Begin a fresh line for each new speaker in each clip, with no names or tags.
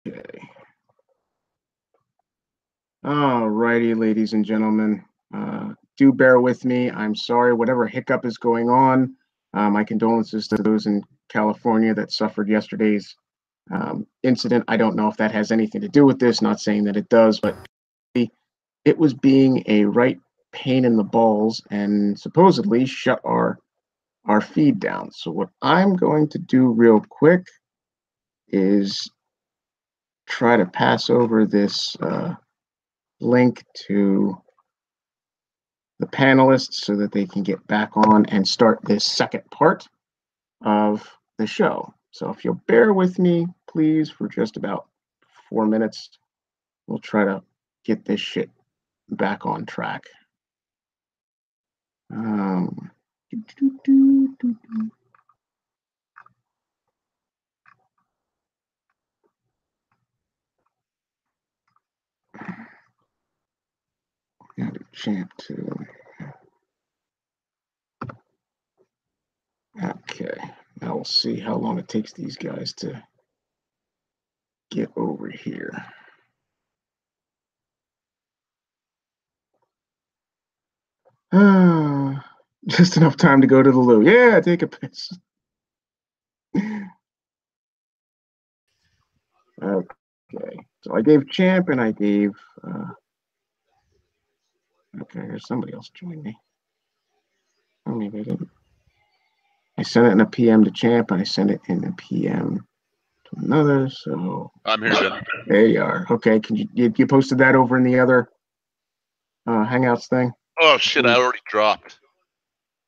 Okay. All righty, ladies and gentlemen. Do bear with me. I'm sorry, whatever hiccup is going on. My condolences to those in California that suffered yesterday's incident. I don't know if that has anything to do with this, not saying that it does, but it was being a right pain in the balls and supposedly shut our feed down. So what I'm going to do real quick is try to pass over this link to the panelists so that they can get back on and start this second part of the show. So if you'll bear with me, please, for just about 4 minutes, we'll try to get this shit back on track. Got a champ too. Okay, now we'll see how long it takes these guys to get over here. Just enough time to go to the loo. Yeah, take a piss. Okay, so I gave champ and I gave. Okay, there's somebody else joined me. Oh, maybe I didn't. I sent it in a PM to champ and I sent it in a PM to another. So
I'm here, Ben.
There you are. Okay, can you posted that over in the other Hangouts thing?
Oh shit! I already dropped.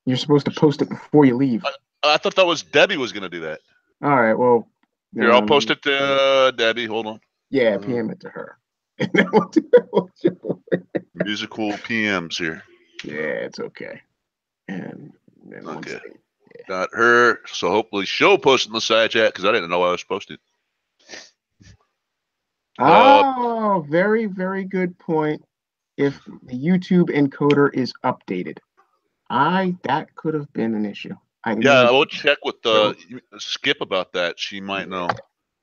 You're supposed to post it before you leave.
I thought that was Debbie was going to do that.
All right. Well,
here, I'll post it to Debbie. Hold on.
Yeah, PM it to her.
Musical PMs here.
Yeah, it's okay. And then
okay. Got her. So hopefully she'll post in the side chat because I didn't know I was posted.
Oh, very, very good point. If the YouTube encoder is updated, that could have been an issue.
I will check with Skip about that. She might know.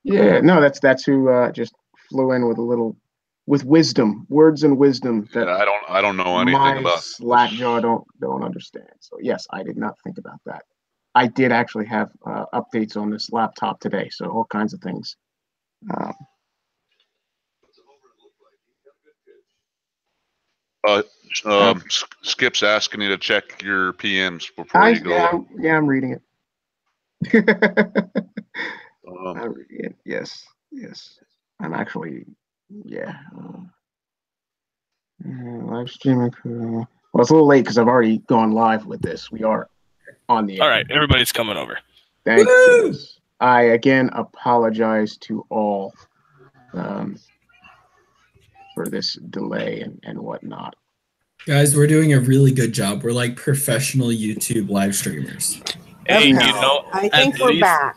Yeah, no, that's who just flew in with wisdom, words and wisdom that
I don't know anything about.
Slack jaw don't understand. So yes, I did not think about that. I did actually have updates on this laptop today, so all kinds of things.
Skip's asking you to check your PMs before you go.
Yeah, I'm reading it. I'm reading it. Yes. I'm actually, live streaming. Well, it's a little late because I've already gone live with this. We are on the air.
All right, everybody's coming over.
Thank you. I again apologize to all for this delay and whatnot.
Guys, we're doing a really good job. We're like professional YouTube live streamers.
Hey,
I think we're back.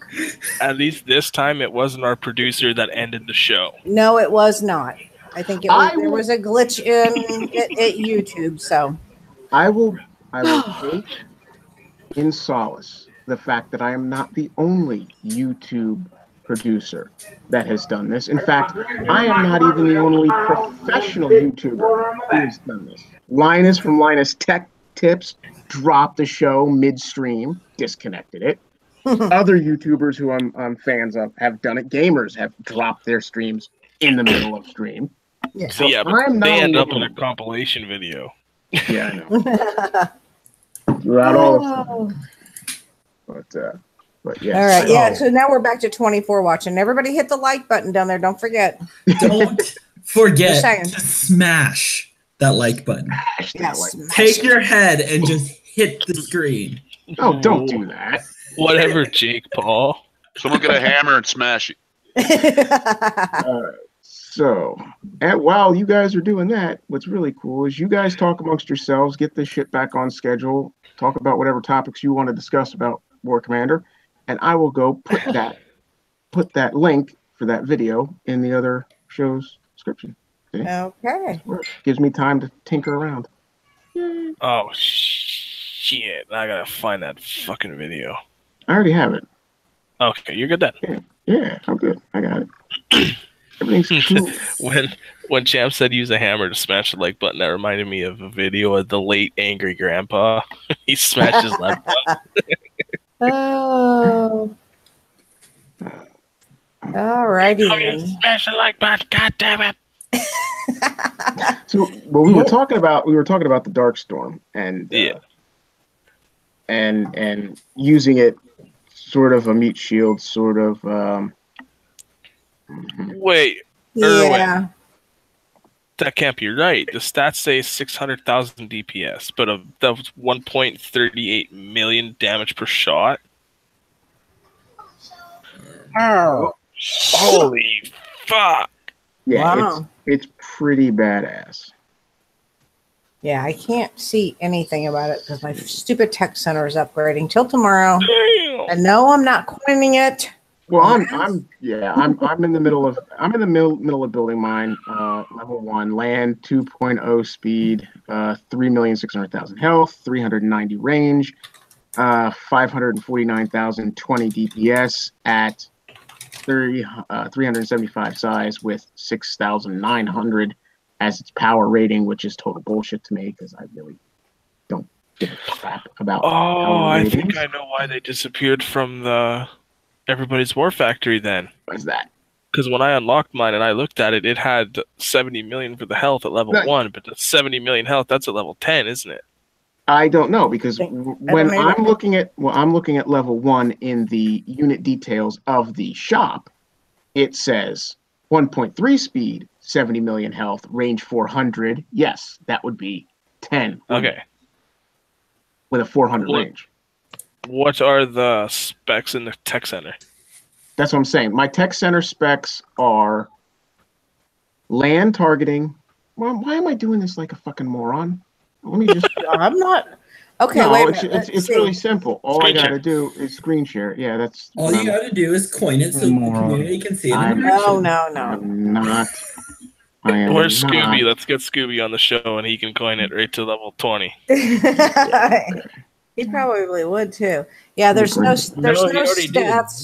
At least this time, it wasn't our producer that ended the show.
No, it was not. I think there was a glitch in at YouTube. So
I will take in solace the fact that I am not the only YouTube producer that has done this. In fact, I am not even the only professional YouTuber who has done this. Linus from Linus Tech Tips dropped the show midstream, disconnected it. Other YouTubers who I'm fans of have done it. Gamers have dropped their streams in the middle of stream.
Yeah, so yeah, but they end up in a compilation video.
Yeah, I know. Throughout all of them. But yes.
All right, yeah. So now we're back to 24 watching. Everybody hit the like button down there. Don't forget.
Don't forget to smash that like button. Take your head and just hit the screen.
Oh, don't do that.
Whatever, Jake Paul.
Someone get a hammer and smash it.
All right. So, and while you guys are doing that, what's really cool is you guys talk amongst yourselves, get this shit back on schedule, talk about whatever topics you want to discuss about War Commander, and I will go put that link for that video in the other show's description. See?
Okay.
Gives me time to tinker around.
Oh shit! I gotta find that fucking video.
I already have it.
Okay, you're good then.
Yeah, I'm good. I got it. Everything's cool.
when Champ said use a hammer to smash the like button, that reminded me of a video of the late angry grandpa. He smashed his like button.
Oh. Alrighty then.
Smash the like button, god damn it.
So, well, we were talking about the Dark Storm and and using it sort of a meat shield, sort of.
Wait,
Yeah.
Erwin, that can't be right. The stats say 600,000 DPS, but that was 1.38 million damage per shot.
Oh.
Holy fuck!
Yeah,
Wow.
it's pretty badass.
Yeah, I can't see anything about it because my stupid tech center is upgrading till tomorrow.
Damn.
And no, I'm not coining it.
Well, I'm in the middle of building mine. Level 1 land, 2.0 speed, 3,600,000 health, 390 range, 549,020 DPS at 375 size with 6,900 as its power rating, which is total bullshit to me because I really don't give a crap about.
I think I know why they disappeared from everybody's War Factory then.
What's that?
Because when I unlocked mine and I looked at it, it had 70 million for the health at level 1, but the 70 million health, that's at level 10, isn't it?
I don't know because when I'm looking at level 1 in the unit details of the shop, it says 1.3 speed, 70 million health, range 400. Yes, that would be 10.
Okay.
With a 400 range.
What are the specs in the tech center?
That's what I'm saying. My tech center specs are land targeting. Well, why am I doing this like a fucking moron? Let me just.
I'm not. Okay,
no,
wait.
It's really simple. All I gotta do is screen share. Yeah, that's.
All you gotta do is coin it so the community can see it.
No.
I'm not.
Where's Scooby? Let's get Scooby on the show, and he can coin it right to level 20.
He probably would too. Yeah, there's no stats.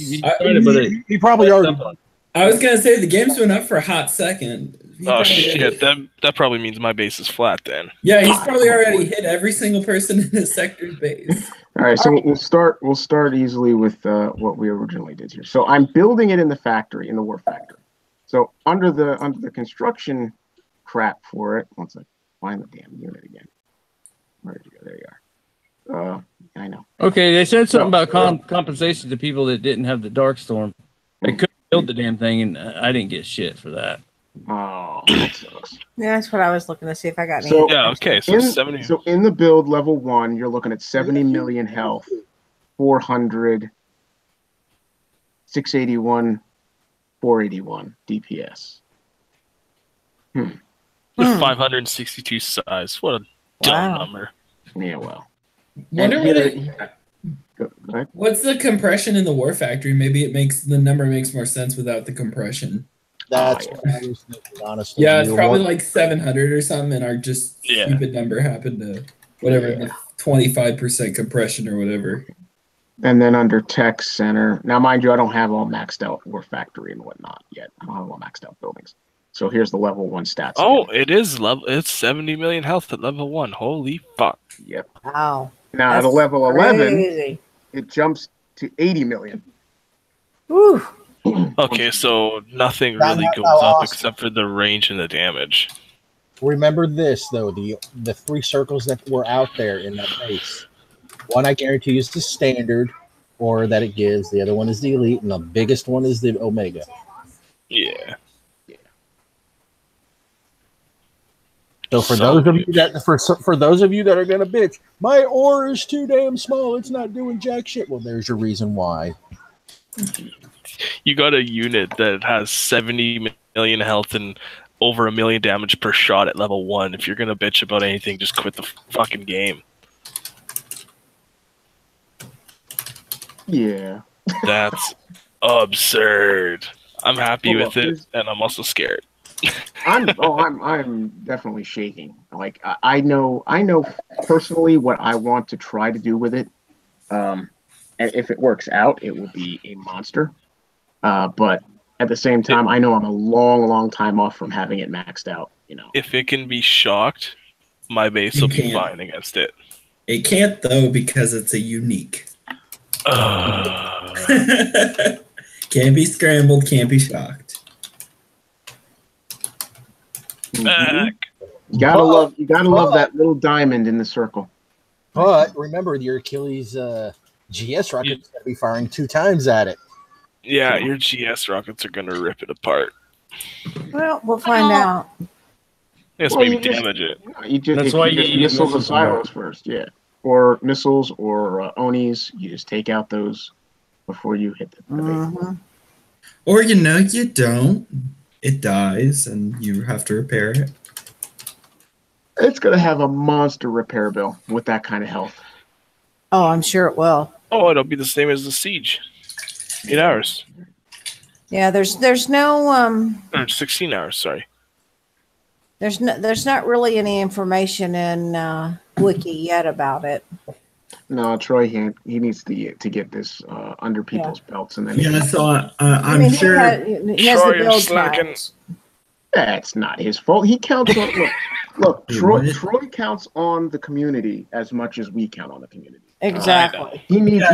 He probably already.
I was gonna say the game's been up for a hot second.
Oh shit! That probably means my base is flat then.
Yeah, he's probably already hit every single person in his sector's base.
All right, so we'll start easily with what we originally did here. So I'm building it in the factory, in the War Factory. So under the construction crap for it, once I find the damn unit again. Where did you go? There you are. I know.
Okay, they said something about compensation to people that didn't have the Dark Storm. They couldn't build the damn thing, and I didn't get shit for that.
Oh, that sucks.
Yeah, that's what I was looking to see if I got any.
So,
yeah, okay. So 70.
So in the build level 1, you're looking at 70 million health, 400, 681, 481 DPS.
With 562 size. What a dumb number.
Yeah, well.
Wonder what's the compression in the War Factory? Maybe the number makes more sense without the compression.
That's what I was thinking, honestly.
Yeah, it's probably like 700 or something, and our just stupid number happened to the 25% compression or whatever.
And then under Tech Center, now mind you, I don't have all maxed out War Factory and whatnot yet. I don't have all maxed out buildings. So here's the level 1 stats.
Oh, again. It's 70 million health at level 1. Holy fuck.
Yep.
Wow.
Now at a level 11, it jumps to 80 million.
Woo.
Okay, so nothing really goes up except for the range and the damage.
Remember this though, the 3 circles that were out there in that base. One I guarantee is the standard, or that it gives. The other one is the elite, and the biggest one is the Omega.
Yeah.
So for those of you that are gonna bitch, my ore is too damn small, it's not doing jack shit. Well, there's your reason why.
You got a unit that has 70 million health and over 1 million damage per shot at level 1. If you're gonna bitch about anything, just quit the fucking game.
Yeah.
That's absurd. I'm happy with it, and I'm also scared.
I'm definitely shaking. Like I know personally what I want to try to do with it. And if it works out, it will be a monster. But at the same time, I know I'm a long time off from having it maxed out.
If it can be shocked, my base will be fine against it.
It can't though because it's a unique. Can't be scrambled. Can't be shocked.
Mm-hmm. You gotta love that little diamond in the circle.
But remember, your Achilles GS rocket's gonna be firing 2 times at it.
Yeah, your GS rockets are gonna rip it apart.
Well, we'll find out.
Yes, maybe damage it.
That's why you just missile the silos first, yeah. Or missiles or Onis. You just take out those before you hit the base.
Or you don't. It dies and you have to repair it.
It's gonna have a monster repair bill with that kind of health.
Oh, I'm sure it will.
Oh, it'll be the same as the siege. 8 hours.
Yeah, there's no
16 hours. Sorry.
There's not really any information in Wiki yet about it.
No, Troy, he needs to get this under people's belts, and then
I'm sure
he has the build
slacking.
That's not his fault. He counts on look. Troy counts on the community as much as we count on the community.
Exactly.
He needs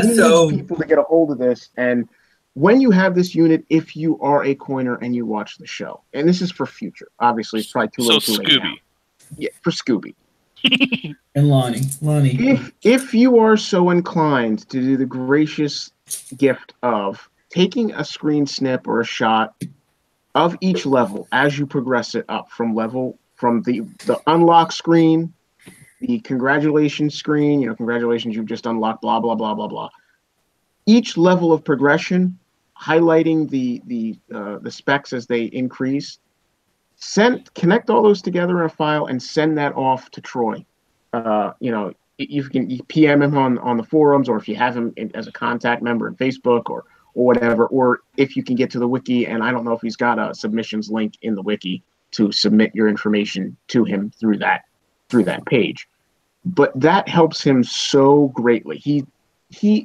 people to get a hold of this. And when you have this unit, if you are a coiner and you watch the show, and this is for future, obviously it's probably too late now. Yeah, for Scooby.
And Lonnie.
If you are so inclined to do the gracious gift of taking a screen snip or a shot of each level as you progress it up from the unlock screen, the congratulations screen, congratulations, you've just unlocked blah blah blah blah blah. Each level of progression, highlighting the specs as they increase, connect all those together in a file and send that off to Troy. You can PM him on the forums, or if you have him as a contact member in Facebook or whatever, or if you can get to the wiki, and I don't know if he's got a submissions link in the wiki to submit your information to him through that page. But that helps him so greatly. He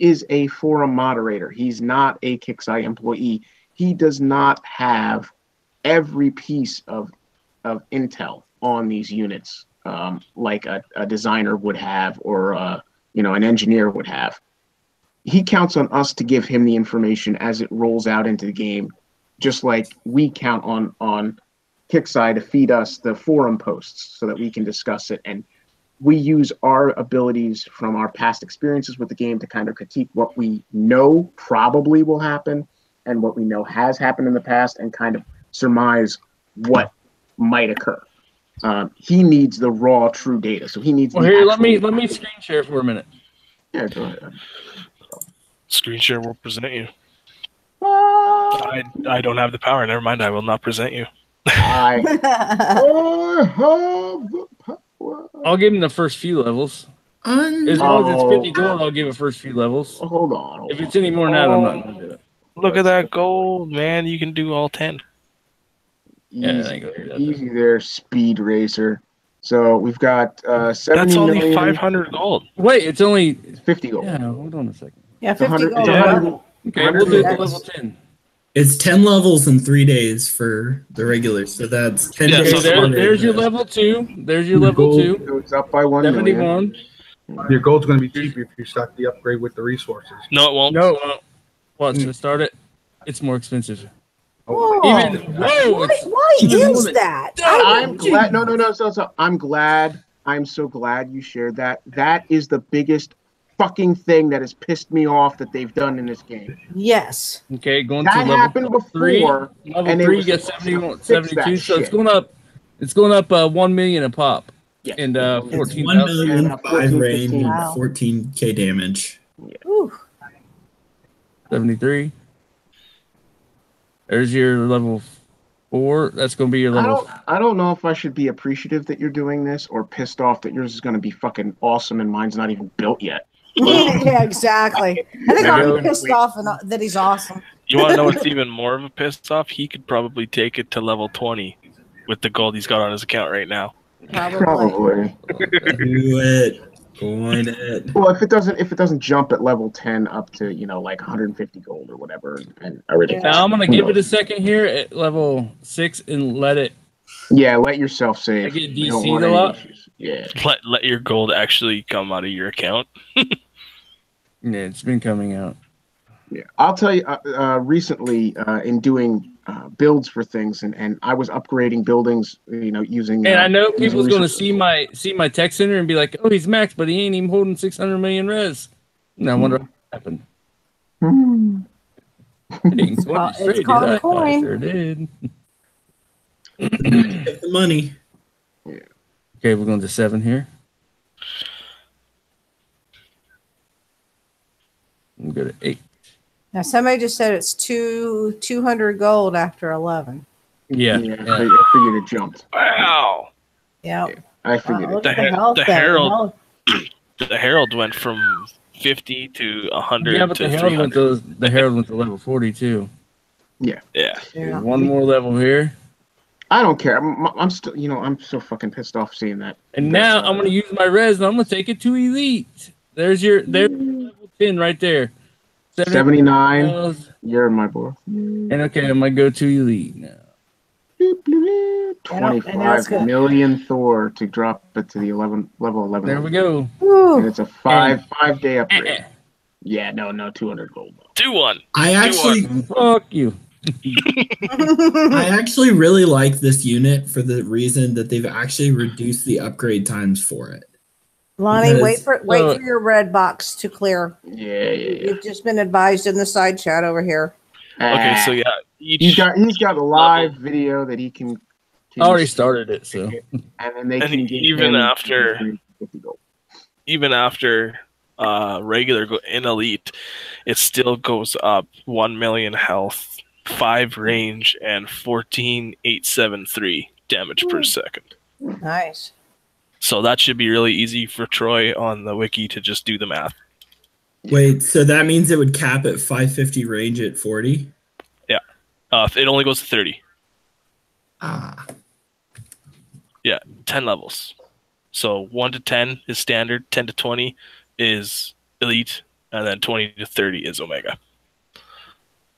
is a forum moderator. He's not a Kickstarter employee. He does not have every piece of intel on these units like a designer would have, or an engineer would have. He counts on us to give him the information as it rolls out into the game, just like we count on Kickside to feed us the forum posts so that we can discuss it. And we use our abilities from our past experiences with the game to kind of critique what we know probably will happen and what we know has happened in the past, and kind of surmise what might occur. He needs the raw, true data. So he needs.
Well, here, let me screen share for a minute.
Yeah, go ahead.
Screen share will present you. I don't have the power. Never mind. I will not present you.
I'll give him the first few levels. As long as it's 50 gold, I'll give it first few levels.
Hold on.
If it's any more than that, I'm not going to do it.
Look at that gold, man. You can do all 10.
Easy there, Speed Racer. So we've got 70
That's only
million.
500 gold.
Wait, it's only
50 gold.
Yeah, hold on a second.
Yeah, 50 gold.
Okay, we'll do it level 10.
It's 10 levels in 3 days for the regular, so that's 10 days.
There's your level 2. There's your level 2.
It's up by 1
71.
Your gold's going to be cheaper if you start the upgrade with the resources.
No, it won't.
No, it won't. Watch, to start it, it's more expensive.
Whoa.
Why
is that?
I'm glad. No. So I'm so glad you shared that. That is the biggest fucking thing that has pissed me off that they've done in this game.
Yes.
Okay, going
that
to level
happened before.
Level 3 gets 72, so it's going up. It's going up 1 million a pop.
Yeah.
And 14,000.
1 million, 5 rain, 14k damage.
Ooh.
73. There's your level 4. That's going to be your level.
I don't know if I should be appreciative that you're doing this or pissed off that yours is going to be fucking awesome and mine's not even built yet.
Yeah, exactly. I think I'm pissed off that he's awesome.
You want to know what's even more of a pissed off? He could probably take it to level 20 with the gold he's got on his account right now.
Probably.
Do it. Avoid it.
Well, if it doesn't jump at level 10 up to like 150 gold or whatever, and already.
Now I'm gonna give it a second here at level 6 and let it.
Yeah, let yourself save.
I get
We don't
DC'd
want
a
any
lot.
issues. Yeah.
Let your gold actually come out of your account.
Yeah, it's been coming out.
Yeah, I'll tell you. Recently, in doing builds for things, and I was upgrading buildings, using.
And I know
using
people's going to
resources.
see my tech center and be like, "Oh, he's maxed, but he ain't even holding 600 million res." And I wonder what happened.
It's called a coin.
I sure did.
Get the money.
Yeah.
Okay, we're going to 7 here. I'm good at 8.
Now somebody just said it's 200 gold after 11.
Yeah.
I figured it jumped.
Wow.
Yeah.
I figured it.
The Herald went from 50 to 100.
Yeah, but
to
the Herald went to level 40 too.
Yeah.
Yeah.
One more level here.
I don't care. I'm still, I'm so fucking pissed off seeing that.
And now I'm going to use my res and I'm going to take it to elite. There's level 10 right there.
79. You're my boy.
And okay, I'm going to go to elite now.
25 million Thor to drop it to the level 11.
There we go.
And it's a 5-day upgrade. Yeah, no, 200 gold.
2-1.
I actually
fuck you.
I actually really like this unit for the reason that they've actually reduced the upgrade times for it.
Lonnie, wait for your red box to clear.
Yeah.
You've just been advised in the side chat over here.
Okay, so yeah,
he's got a live video that he can.
I already started it, so.
And then they can get
even after regular in elite, it still goes up 1 million health, 5 range, and 14,873 damage per second.
Nice.
So that should be really easy for Troy on the wiki to just do the math.
Wait, so that means it would cap at 550 range at 40?
Yeah. It only goes to 30. Yeah, 10 levels. So 1 to 10 is standard, 10 to 20 is elite, and then 20 to 30 is omega.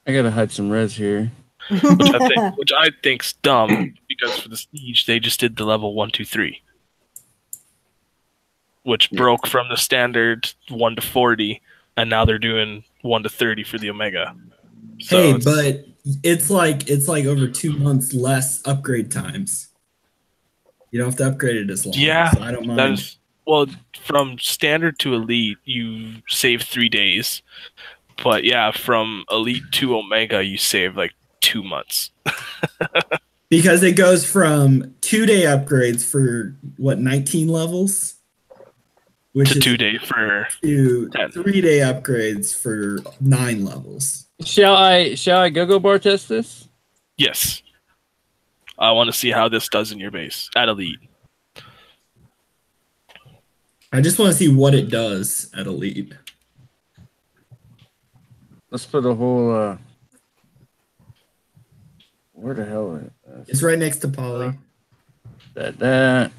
I gotta hide some res here.
Which I think's dumb, because for the siege they just did the level 1, 2, 3. Which broke from the standard 1 to 40, and now they're doing 1 to 30 for the omega. So
but it's like over 2 months less upgrade times. You don't have to upgrade it as long.
Yeah,
so I don't mind.
From standard to elite, you save 3 days. But yeah, from elite to omega, you save like 2 months.
Because it goes from 2-day upgrades for 19 levels? Which
to 2 day for
3-day upgrades for 9 levels.
Shall I go bar test this?
Yes. I want to see how this does in your base at elite.
I just want to see what it does at elite.
Let's put a whole where the hell is it?
It's right next to Polly.
That.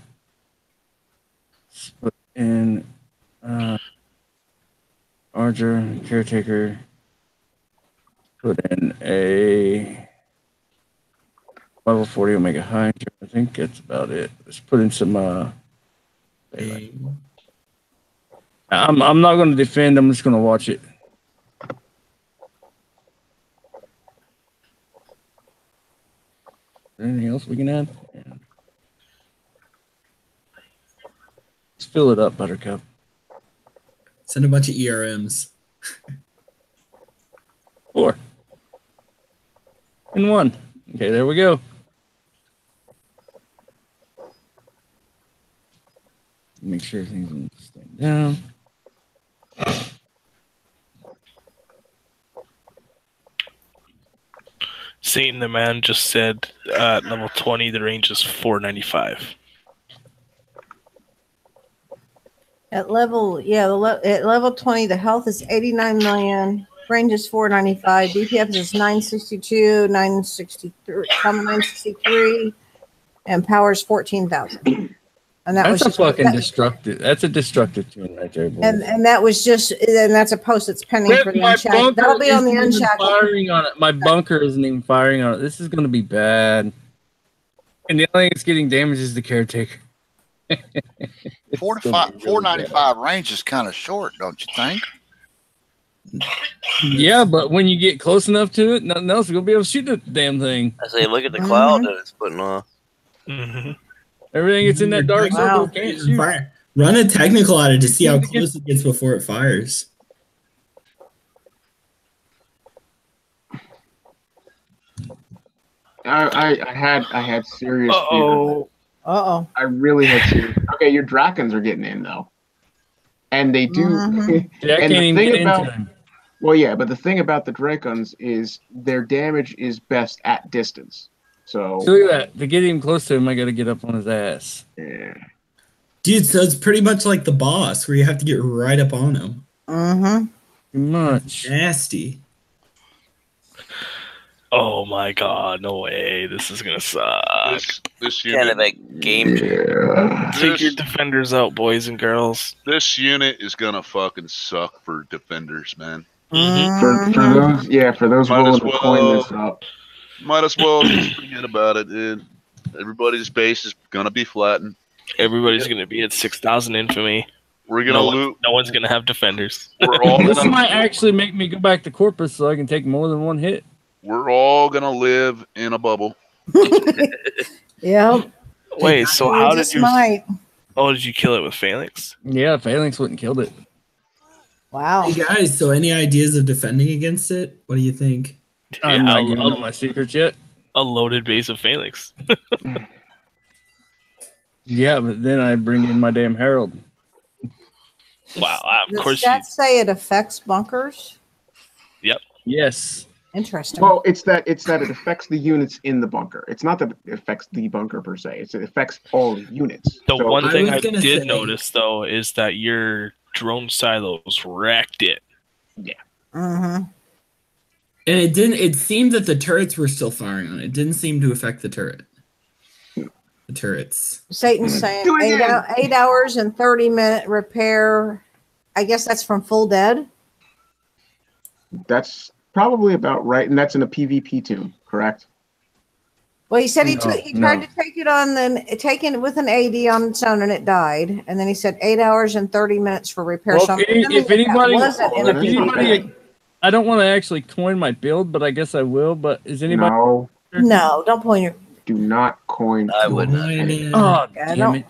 Let's put in Archer, Caretaker. Put in a level 40 Omega Hydra. I think that's about it. Let's put in some I'm not going to defend. I'm just going to watch it. Is there anything else we can add? Yeah. Let's fill it up, Buttercup.
Send a bunch of ERMs.
4 and 1. Okay, there we go. Make sure everything's staying down.
Seeing the man just said at level 20 the range is 495.
At level 20, the health is 89 million, range is 495, DPS is 962, 963, and power is 14,000. And that
That's
was
a fucking destructive. That's a destructive tune right there, boys.
and that was just, and that's a post that's pending for the
My
Unshackled. That'll be on the
isn't even
Unshackled.
firing on it. My bunker isn't even firing on it. This is going to be bad. And the only thing that's getting damaged is the caretaker.
495 range is kind of short, don't you think?
Yeah, but when you get close enough to it, nothing else is going to be able to shoot the damn thing.
I say, look at the cloud that it's putting on.
Everything that's in that dark circle can't shoot.
Run a technical at it to see how close it gets before it fires.
I had serious fear.
Uh-oh.
I really had serious. Okay, your Drakons are getting in though, and they do.
Yeah, I can't even get into them.
Well, yeah, but the thing about the Drakons is their damage is best at distance. So
look at that. To get him close to him, I got to get up on his ass.
Yeah.
Dude, so it's pretty much like the boss where you have to get right up on him.
Too much.
Nasty.
Oh my god, no way. This is gonna suck.
This unit,
kind of a game changer.
Take your defenders out, boys and girls.
This unit is gonna fucking suck for defenders, man.
For those willing to coin this up.
Might as well just forget about it, dude. Everybody's base is gonna be flattened.
Everybody's gonna be at 6,000 infamy.
We're gonna loot.
No one's gonna have defenders.
We're all
This might actually make me go back to Corpus so I can take more than one hit.
We're all gonna live in a bubble.
Yeah.
Wait, so how did you?
Might.
Oh, did you kill it with Phalanx?
Yeah, Phalanx wouldn't killed it.
Wow.
Hey guys, so any ideas of defending against it? What do you think?
I'm not giving up my secrets yet.
A loaded base of Phalanx.
Yeah, but then I bring in my damn Herald.
Wow, of course.
Does that say it affects bunkers?
Yep.
Yes.
Interesting.
Well, it's that it affects the units in the bunker. It's not that it affects the bunker per se. It affects all units.
The one thing I did notice though is that your drone silos wrecked it.
Yeah.
Mm-hmm.
And it didn't. It seemed that the turrets were still firing on it. It didn't seem to affect the turret. The turrets.
Satan's saying 8 hours and 30-minute repair. I guess that's from full dead.
That's probably about right, and that's in a PvP tune, correct?
Well, he said he tried to take it on, then taking it with an AD on its own, and it died. And then he said 8 hours and 30 minutes for repair.
Well,
So
if anybody, I don't want to actually coin my build, but I guess I will. But is anybody?
No, don't point your.
Do not coin.
I would not.
Oh, damn it!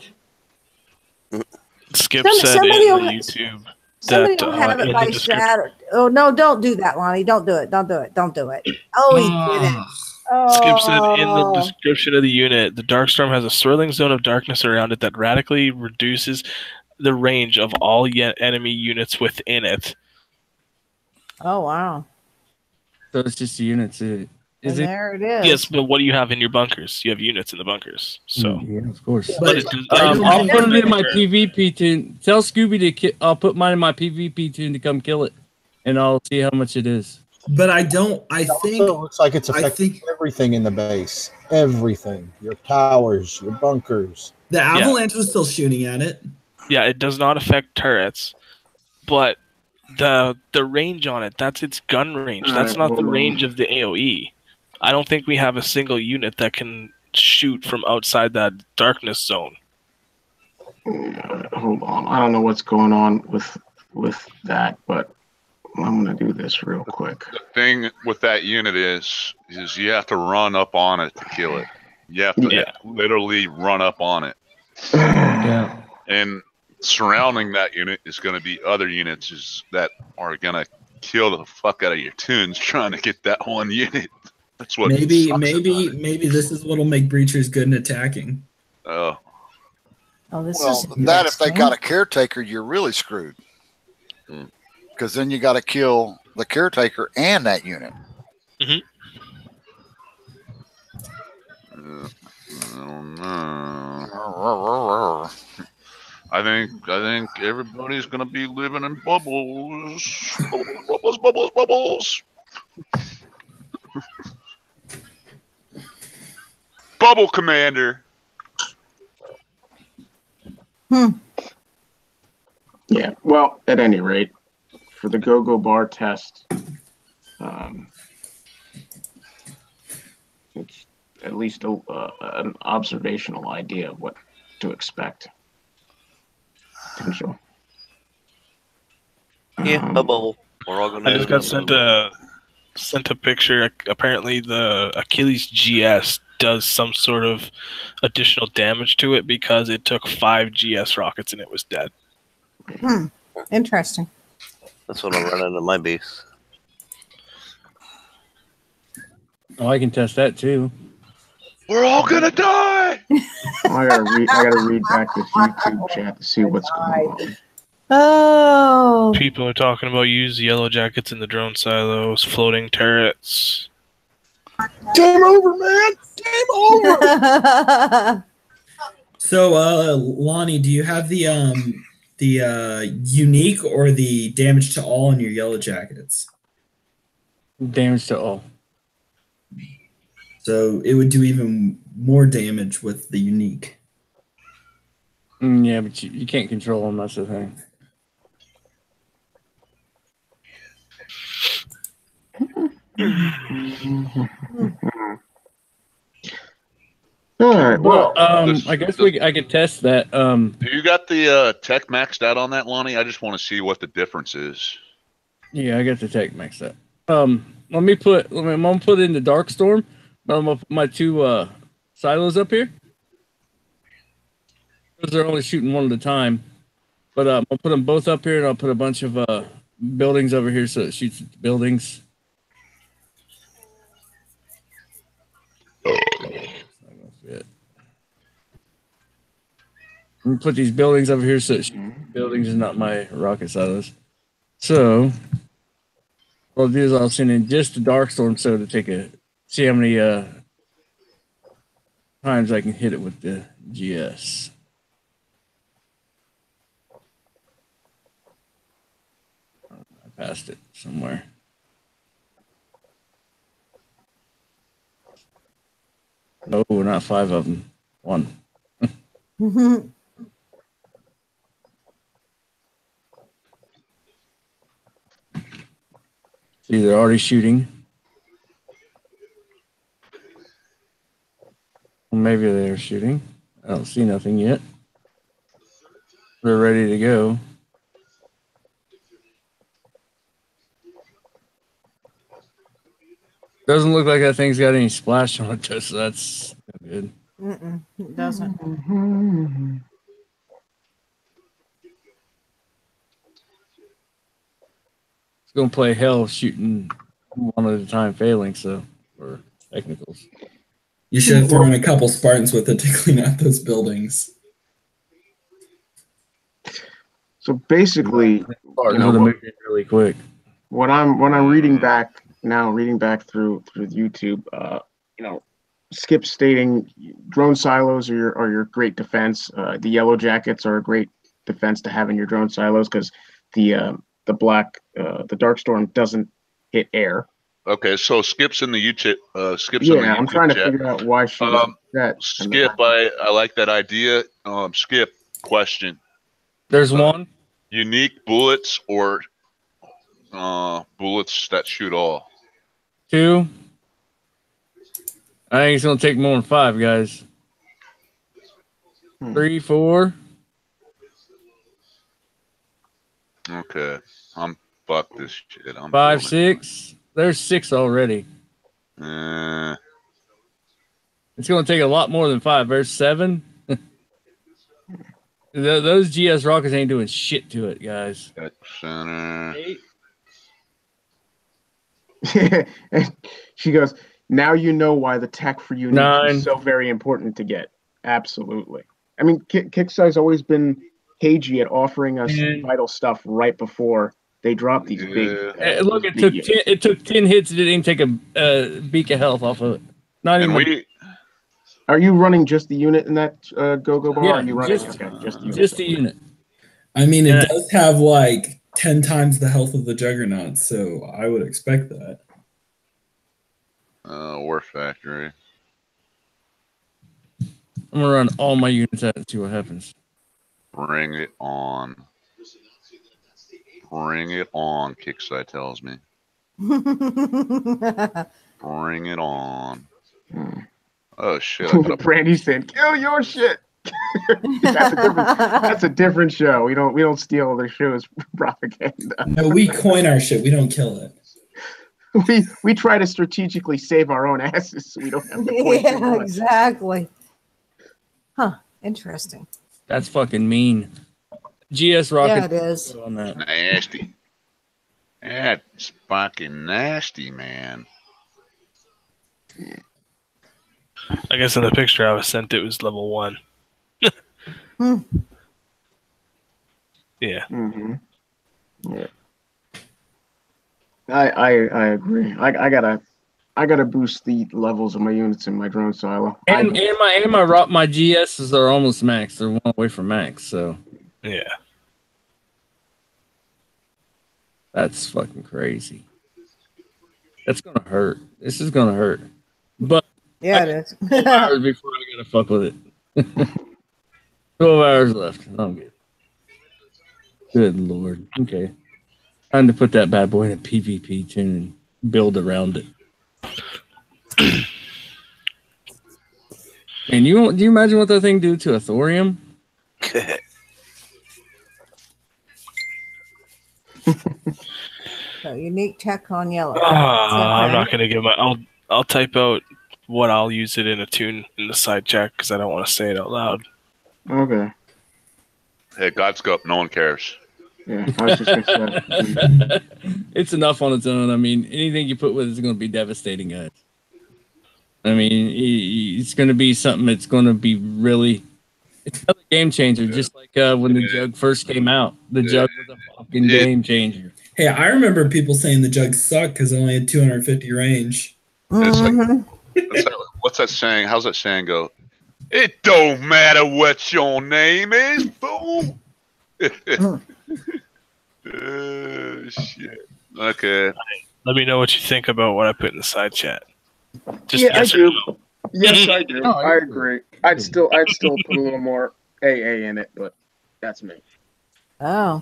Skip said in YouTube
Somebody
that
will have it by Saturday. Oh no! Don't do that, Lonnie. Don't do it. Don't do it. Don't do it. Oh, he didn't.
Skip said in the description of the unit, the Darkstorm has a swirling zone of darkness around it that radically reduces the range of all enemy units within it.
Oh wow!
So it's just the units.
There it is.
Yes, but what do you have in your bunkers? You have units in the bunkers. So
yeah, of course.
But
I'll put it in my PvP tune. Tell Scooby to. I'll put mine in my PvP tune to come kill it, and I'll see how much it is.
But I don't. I think
it looks like it's affecting everything in the base. Everything. Your towers, your bunkers.
The avalanche was still shooting at it.
Yeah, it does not affect turrets, but the range on it, that's its gun range. That's not the range of the AoE. I don't think we have a single unit that can shoot from outside that darkness zone.
Hold on. I don't know what's going on with that, but I'm going to do this real quick.
The thing with that unit is you have to run up on it to kill it. You have to literally run up on it.
Yeah.
And surrounding that unit is going to be other units that are going to kill the fuck out of your tunes trying to get that one unit. That's what
maybe this is what'll make breachers good in attacking.
Oh, this
well,
is
that if they got a caretaker, you're really screwed. Because then you got to kill the caretaker and that unit.
Mm-hmm.
I think everybody's gonna be living in bubbles. Bubbles, bubbles, bubbles. Bubble Commander.
Yeah. Well, at any rate, for the go-go bar test, it's at least an observational idea of what to expect. Potential.
Yeah, a bubble. We're all gonna.
I just got sent a picture. Apparently, the Achilles GS does some sort of additional damage to it because it took 5 GS rockets and it was dead.
Interesting.
That's what I'm running at my base.
Oh, I can test that too.
We're all gonna die.
I gotta read back this YouTube chat to see what's going on.
Oh.
People are talking about use yellow jackets in the drone silos, floating turrets.
Game over, man! Game over!
So, Lonnie, do you have the unique or the damage to all in your yellow jackets?
Damage to all.
So it would do even more damage with the unique.
Yeah, but you can't control them. That's the thing.
All right. Well,
I guess I could test that.
Do you got the tech maxed out on that, Lonnie? I just want to see what the difference is.
Yeah, I got the tech maxed out. I'm gonna put it in the dark storm. I'm gonna put my 2 silos up here. Because they're only shooting one at a time. But I'll put them both up here, and I'll put a bunch of buildings over here so it shoots at the buildings. I'm gonna put these buildings over here so it shoots buildings and not my rocket silos. So what I'll do is I'll send in just a dark storm so to see how many times I can hit it with the GS. I passed it somewhere. No, not 5 of them. 1. See, they're already shooting. Well, maybe they're shooting. I don't see nothing yet. They're ready to go. Doesn't look like that thing's got any splash on it, so that's good.
It doesn't.
It's gonna play hell shooting one at a time, failing. So for technicals,
you should have thrown a couple Spartans with it to clean out those buildings.
So basically,
really quick.
When I'm reading back through YouTube, Skip stating drone silos are your great defense. The yellow jackets are a great defense to have in your drone silos because the dark storm doesn't hit air.
Okay, so Skip's in the YouTube. Skip's
yeah,
in the YouTube
I'm trying to
chat.
figure out why she that.
Skip, I like that idea. Skip, question.
There's one.
Unique bullets or bullets that shoot all?
2. I think it's gonna take more than 5, guys. 3, 4.
Okay, I'm fuck this shit.
5, 6. There's 6 already. It's gonna take a lot more than 5. There's 7. Those GS rockets ain't doing shit to it, guys.
Center.
8. And she goes, now you know why the tech for unique
9.
is so very important to get. Absolutely. I mean, Kickstar's always been cagey at offering us vital stuff right before they drop these big.
Look, it took 10 hits. It didn't take a beak of health off of it. Not
and
even.
Are you running just the unit in that go-go bar?
Yeah,
Or are you running
just the unit?
I mean, it does have like 10 times the health of the Juggernaut, so I would expect that.
War Factory.
I'm gonna run all my units out and see what happens.
Bring it on. Bring it on, Kickside tells me. Bring it on. Oh shit!
Brandy said, "Kill your shit." that's a different show. We don't steal other shows' propaganda.
No, we coin our shit. We don't kill it.
We try to strategically save our own asses so we don't have to point too much.
Exactly. Huh. Interesting.
That's fucking mean. GS Rocket.
Yeah, it is.
On that.
Nasty. That's fucking nasty, man.
I guess in the picture I was sent, it was level 1. Yeah.
Mm-hmm. Yeah. I agree. I gotta boost the levels of my units in my drone silo.
And my GSs are almost max. They're one away from max. So
yeah,
that's fucking crazy. That's gonna hurt. This is gonna hurt. But
yeah, it is.
12 hours before I gotta fuck with it. 12 hours left. I'm good. Good lord. Okay. Time to put that bad boy in a PvP tune and build around it. And do you imagine what that thing do to a thorium?
So unique tech on yellow.
I'm not gonna give my. I'll type out what I'll use it in a tune in the side chat because I don't want to say it out loud.
Okay.
Hey, Godscope, no one cares.
Yeah, I was just gonna say.
It's enough on its own. I mean, anything you put with it is going to be devastating, guys. I mean, it's going to be something that's going to be really... It's another game changer, just like when the Jug first came out. The Jug was a fucking game changer.
Hey, I remember people saying the Jug sucked because it only had 250 range.
Mm-hmm.
What's that saying? How's that saying go? It don't matter what your name is, fool. Shit. Okay.
Let me know what you think about what I put in the side chat. Just
Yeah,
yes
I
or
do.
no.
Yes, I do. I agree. I'd still put a little more AA in it, but that's me.
Oh.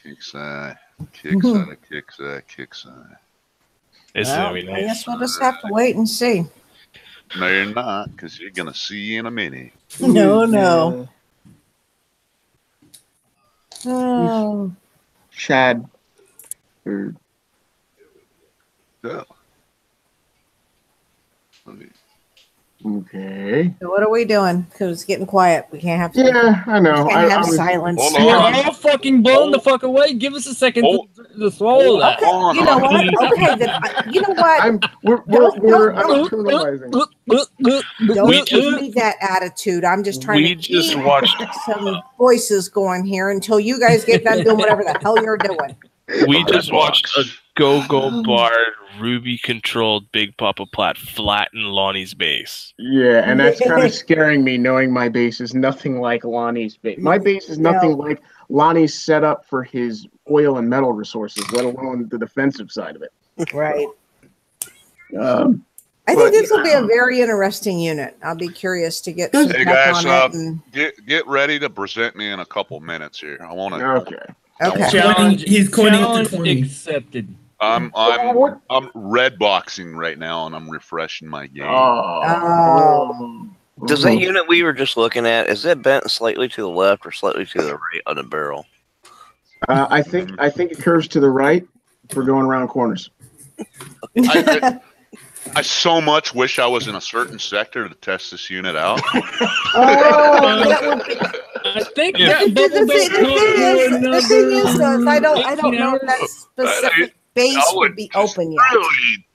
Kickside.
Is
Well,
it?
I guess we'll just have to wait and see.
No, you're not, because you're gonna see in a minute.
No. Oh.
Chad. Or...
Yeah.
Okay.
So what are we doing? Because it's getting quiet. We can't have.
Yeah, I know.
We can't have silence.
You're all fucking blown the fuck away. Give us a second to swallow that.
Okay, you know what? Okay, then, you know what?
We're internalizing.
Don't give me that attitude. I'm just trying to
just
keep
watched
some voices going here until you guys get done doing whatever the hell you're doing.
We just watched a go-go bar Ruby controlled Big Papa Platt flatten Lonnie's base.
Yeah, and that's kind of scaring me, knowing my base is nothing like Lonnie's base. My base is nothing like Lonnie's setup for his oil and metal resources, let alone the defensive side of it.
Right. I think this will be a very interesting unit. I'll be curious to get some
Hey
tech
guys,
on it. And...
get ready to present me in a couple minutes here. I want to.
Okay.
He's coining up to
Challenge
20.
accepted.
I'm red boxing right now, and I'm refreshing my game.
Does that unit we were just looking at, is it bent slightly to the left or slightly to the right on the barrel?
I think it curves to the right for going around corners.
I so much wish I was in a certain sector to test this unit out.
I think
the thing is, I don't know if that specific base would be open yet.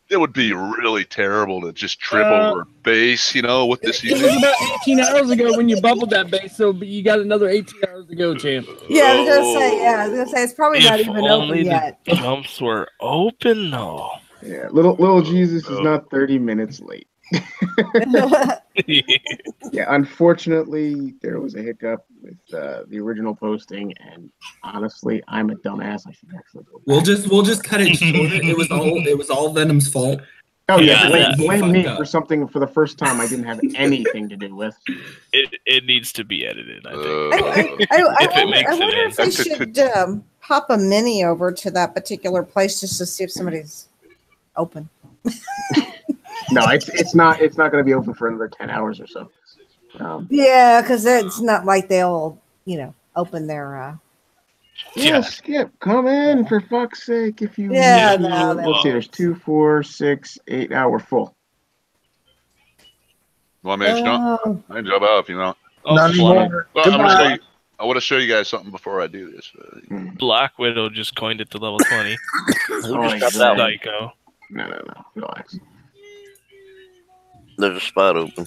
It would be really terrible to just trip over a base, with this
It was
unit.
about 18 hours ago when you bubbled that base, so you got another 18 hours to go, champ.
Yeah, I was gonna say it's probably not even open yet.
The jumps were open though.
Yeah, little Jesus is not 30 minutes late. Yeah, unfortunately, there was a hiccup with the original posting, and honestly, I'm a dumbass. I should actually go back.
We'll just cut it short. It was all Venom's fault.
Oh yeah,
Yeah,
blame me for something for the first time I didn't have anything to do with.
It needs to be edited. I think.
I wonder if they should hop a mini over to that particular place just to see if somebody's open.
No, it's not going to be open for another 10 hours or so.
Yeah, because it's not like they'll open their.
Yeah, Skip, come in for fuck's sake. If you let's see, there's 2, 4, 6, 8. Now we're full.
Want me to jump? I can jump out if you want.
Not anymore.
Well, I want to show you guys something before I do this.
Black Widow just coined it to level 20.
Psycho.
No, relax.
There's a spot open.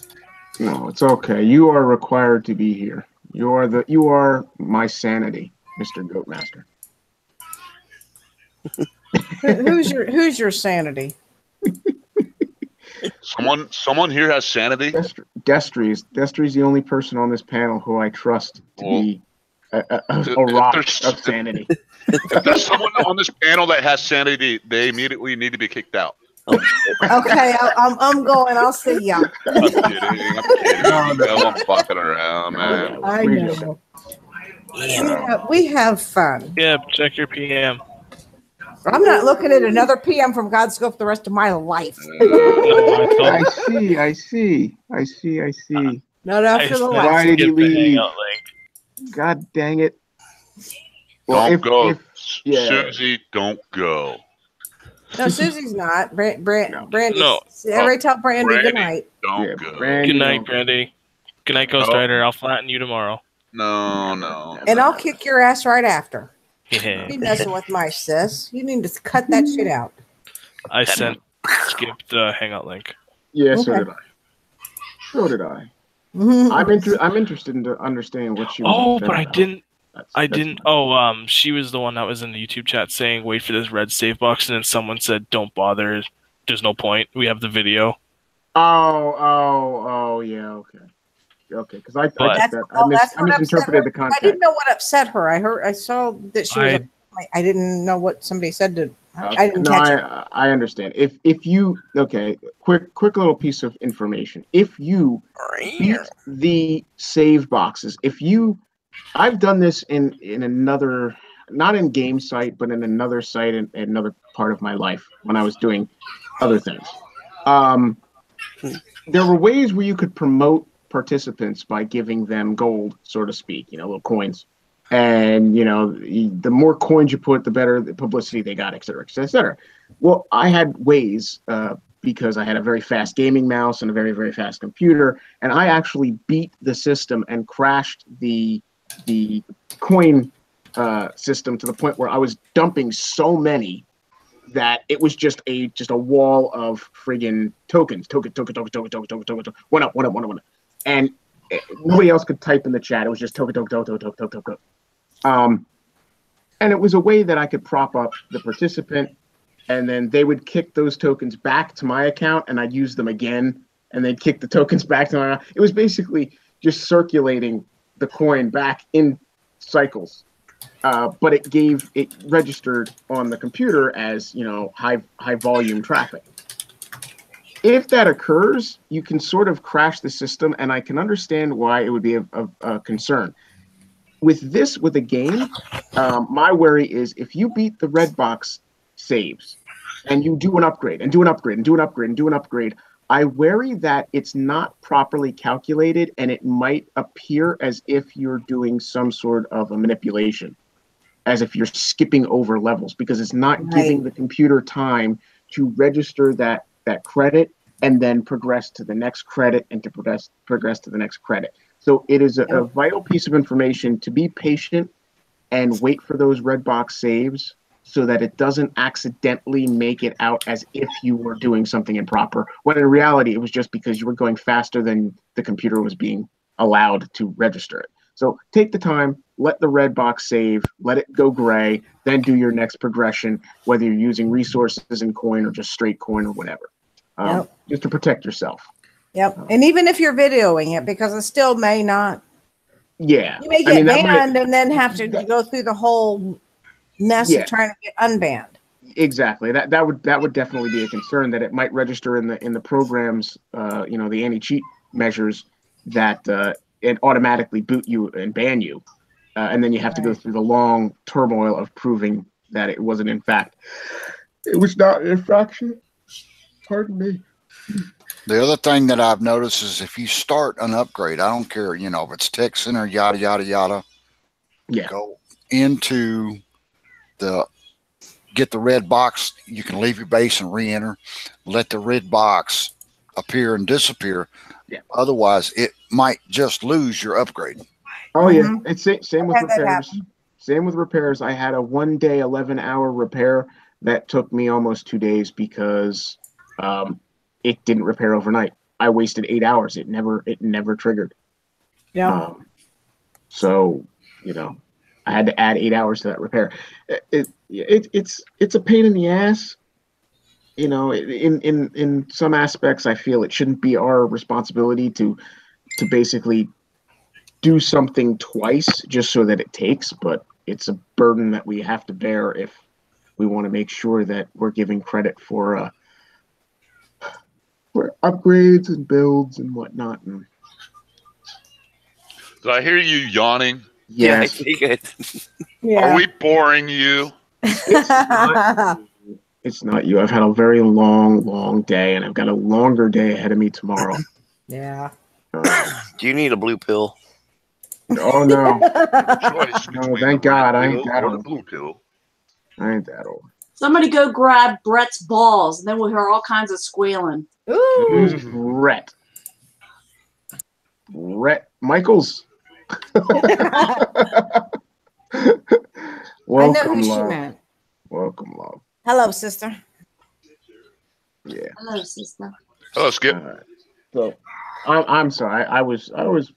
No, it's okay. You are required to be here. You are my sanity, Mr. Goatmaster.
Who's your sanity?
Someone here has sanity.
Destry's the only person on this panel who I trust to be a rock of sanity.
If there's someone on this panel that has sanity, they immediately need to be kicked out.
Okay, I'm going. I'll see ya.
I'm kidding. I'm fucking around, man.
I know. Yeah, we have fun.
Yeah, check your PM.
I'm not looking at another PM from Godscope the rest of my life.
I see.
Not after the last.
Why did you leave? God dang it.
Well, don't go. Susie, don't go.
No, Susie's not. Brandy.
No.
Everybody tell Brandy good night.
Don't go.
Good night, Brandy. Good night, Ghost Rider. I'll flatten you tomorrow.
No.
And I'll kick your ass right after.
Yeah.
Be messing with my sis. You need to cut that shit out.
I sent Skip the hangout link.
Yeah, so did I. I'm interested in understanding what she was.
Oh, but I didn't. Oh, she was the one that was in the YouTube chat saying, "Wait for this red save box," and then someone said, "Don't bother. There's no point. We have the video."
Oh, yeah, okay. Because I misinterpreted the context.
I didn't know what upset her. I saw that she was. I didn't know what somebody said to. I didn't catch it.
I understand. If you quick little piece of information. If you beat the save boxes, I've done this in another, not in game site, but in another site in another part of my life when I was doing other things. There were ways where you could promote participants by giving them gold, so to speak, little coins. And, the more coins you put, the better the publicity they got, et cetera, et cetera, et cetera. Well, I had ways, because I had a very fast gaming mouse and a very, very fast computer, and I actually beat the system and crashed the coin system to the point where I was dumping so many that it was just a wall of friggin' tokens. Token. One up. And nobody else could type in the chat. It was just token. And it was a way that I could prop up the participant, and then they would kick those tokens back to my account, and I'd use them again, and they'd kick the tokens back to my account. It was basically just circulating the coin back in cycles. But it registered on the computer as, high volume traffic. If that occurs, you can sort of crash the system, and I can understand why it would be a concern. With a game, my worry is if you beat the red box saves and you do an upgrade and do an upgrade and do an upgrade and do an upgrade, I worry that it's not properly calculated and it might appear as if you're doing some sort of a manipulation, as if you're skipping over levels, because it's not giving the computer time to register that credit and then progress to the next credit and to progress to the next credit. So it is a vital piece of information to be patient and wait for those red box saves so that it doesn't accidentally make it out as if you were doing something improper, when in reality, it was just because you were going faster than the computer was being allowed to register it. So take the time, let the red box save, let it go gray, then do your next progression, whether you're using resources in coin or just straight coin or whatever, just to protect yourself.
Yep. And even if you're videoing it, because it still may not.
Yeah.
You may get banned and then have to go through the whole mess of trying to get unbanned.
Exactly. That would definitely be a concern, that it might register in the programs, the anti-cheat measures, that it automatically boot you and ban you, and then you have to go through the long turmoil of proving that it wasn't in fact. It was not an infraction. Pardon me.
The other thing that I've noticed is if you start an upgrade, I don't care, if it's tech center, yada, yada, yada.
Yeah.
Go into get the red box. You can leave your base and re-enter. Let the red box appear and disappear.
Yeah.
Otherwise, it might just lose your upgrade.
Oh, yeah. It's same with repairs. Same with repairs. I had a 1 day, 11-hour repair that took me almost 2 days because it didn't repair overnight. I wasted 8 hours. It never triggered.
Yeah.
So, I had to add 8 hours to that repair. It's a pain in the ass. In some aspects, I feel it shouldn't be our responsibility to basically do something twice just so that it takes, but it's a burden that we have to bear if we want to make sure that we're giving credit for upgrades and builds and whatnot. And
did I hear you yawning?
yes.
Are we boring you?
It's not you. I've had a very long day, and I've got a longer day ahead of me tomorrow.
Yeah.
Do you need a blue pill?
Oh no!
Choice
No, thank God I ain't that
or the
old.
blue pill.
I ain't that old.
Somebody go grab Brett's balls, and then we'll hear all kinds of squealing.
Who's Brett? Brett Michaels. Welcome,
I know who she
love.
meant.
Welcome, love.
Hello, sister.
Yeah.
Hello, sister.
Hello, Skip.
So, I'm sorry. I was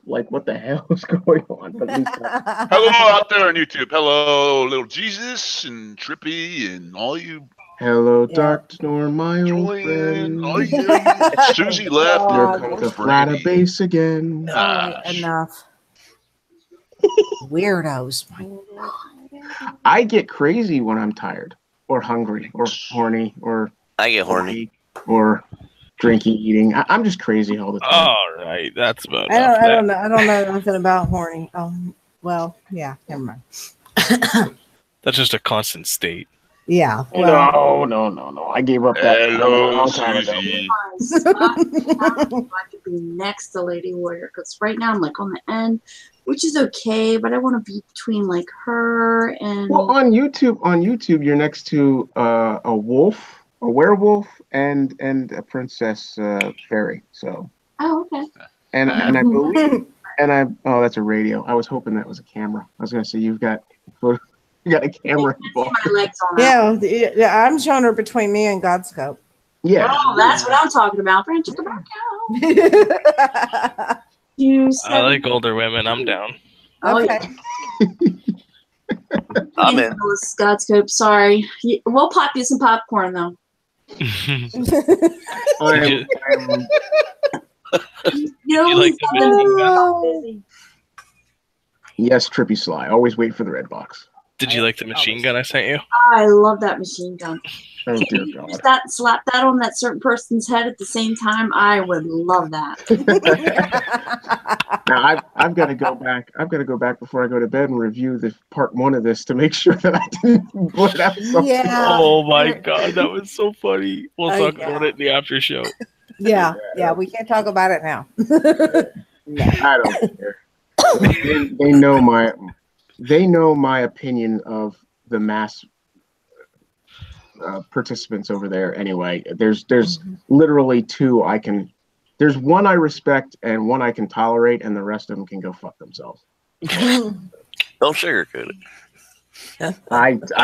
like, what the hell is going on? But at least
Hello out there on YouTube. Hello, little Jesus and Trippy and all you.
hello, Dark Storm, my old friend.
Oh, Susie left.
Here comes the flatter bass again.
Enough. Weirdos.
I get crazy when I'm tired or hungry or horny or
I get horny
or drinking, eating. I'm just crazy all the time.
All right, that's about
I don't know. I don't know nothing about horny. Well, yeah, never mind.
That's just a constant state.
Yeah.
Well, no. I gave up that a long time ago.
I could be next to Lady Warrior because right now I'm like on the end, which is okay, but I want to be between like her and.
Well, on YouTube, you're next to a wolf, a werewolf, and a princess fairy. So.
Oh, okay.
And I believe oh, that's a radio. I was hoping that was a camera. I was gonna say you got a camera involved.
My legs on that.
Yeah, I'm showing her between me and Godscope.
Yeah.
Oh, that's what I'm talking about. Branch of the back out.
I like older women. I'm down.
Okay.
I'm in.
Scotscope, sorry. We'll pop you some popcorn though.
You like the machine gun?
Yes, Trippy Sly. Always wait for the red box.
Did you like the machine gun I sent you?
I love that machine gun.
Oh
Can
dear
you
God.
use that, slap that on that certain person's head at the same time? I would love that.
Now I've got to go back. I've got to go back before I go to bed and review the part 1 of this to make sure that I didn't put out something.
Yeah.
Oh my God, that was so funny. We'll talk about it in the after show.
Yeah, we can't talk about it now.
I don't care. They know my opinion of the mass participants over there. Anyway, there's literally 2 I can. There's 1 I respect and 1 I can tolerate, and the rest of them can go fuck themselves.
Don't sugarcoat it.
Tell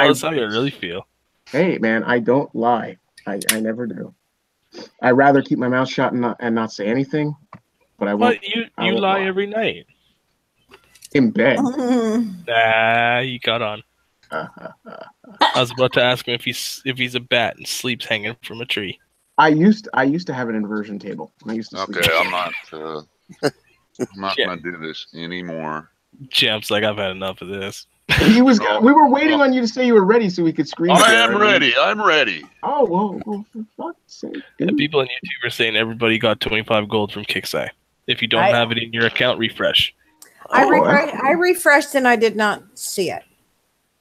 us how you really feel.
Hey man, I don't lie. I never do. I'd rather keep my mouth shut and not say anything. But I won't.
But you lie every night.
In bed.
Nah, you got on. I was about to ask him if he's a bat and sleeps hanging from a tree.
I used to have an inversion table. I used to sleep.
Okay, I'm not gonna do this anymore.
Champ's like, I've had enough of this.
He was. We were waiting on you to say you were ready so we could screen share.
I am ready. I'm ready.
Oh, whoa, for fuck's sake.
And people on YouTube are saying everybody got 25 gold from Kixeye. If you don't have it in your account, refresh.
I refreshed and I did not see it.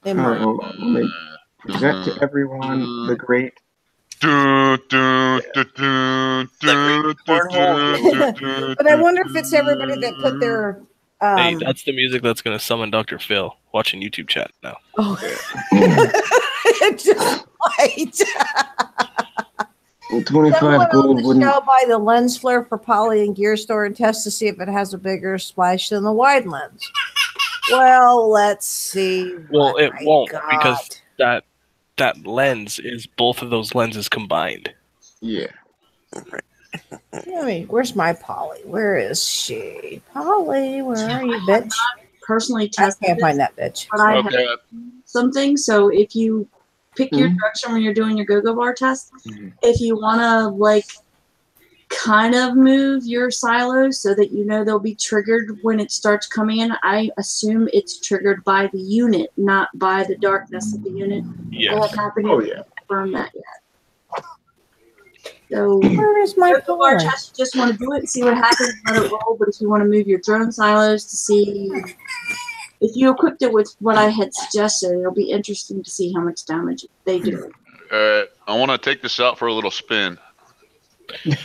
All right, hold on. Let me present to everyone the great.
But I wonder if it's everybody that put their.
Hey, that's the music that's going to summon Dr. Phil. Watching YouTube chat now.
Oh, just right.
25 gold wouldn't.
Show by the lens flare for poly and gear store and test to see if it has a bigger splash than the wide lens. Well, let's see.
Well, it won't because that lens is both of those lenses combined.
Yeah.
Where's my Polly? Where is she? Polly, where are you, bitch?
Personally,
I can't find that bitch.
But I have something. So if you pick your direction when you're doing your go-go bar test, if you want to kind of move your silos so that you know they'll be triggered when it starts coming in, I assume it's triggered by the unit, not by the darkness of the unit.
Yes.
Confirm that yet. So
where is my
bar test? You just want to do it and see what happens, let it roll. But if you want to move your drone silos to see if you equipped it with what I had suggested, it'll be interesting to see how much damage they do.
I want to take this out for a little spin.
Please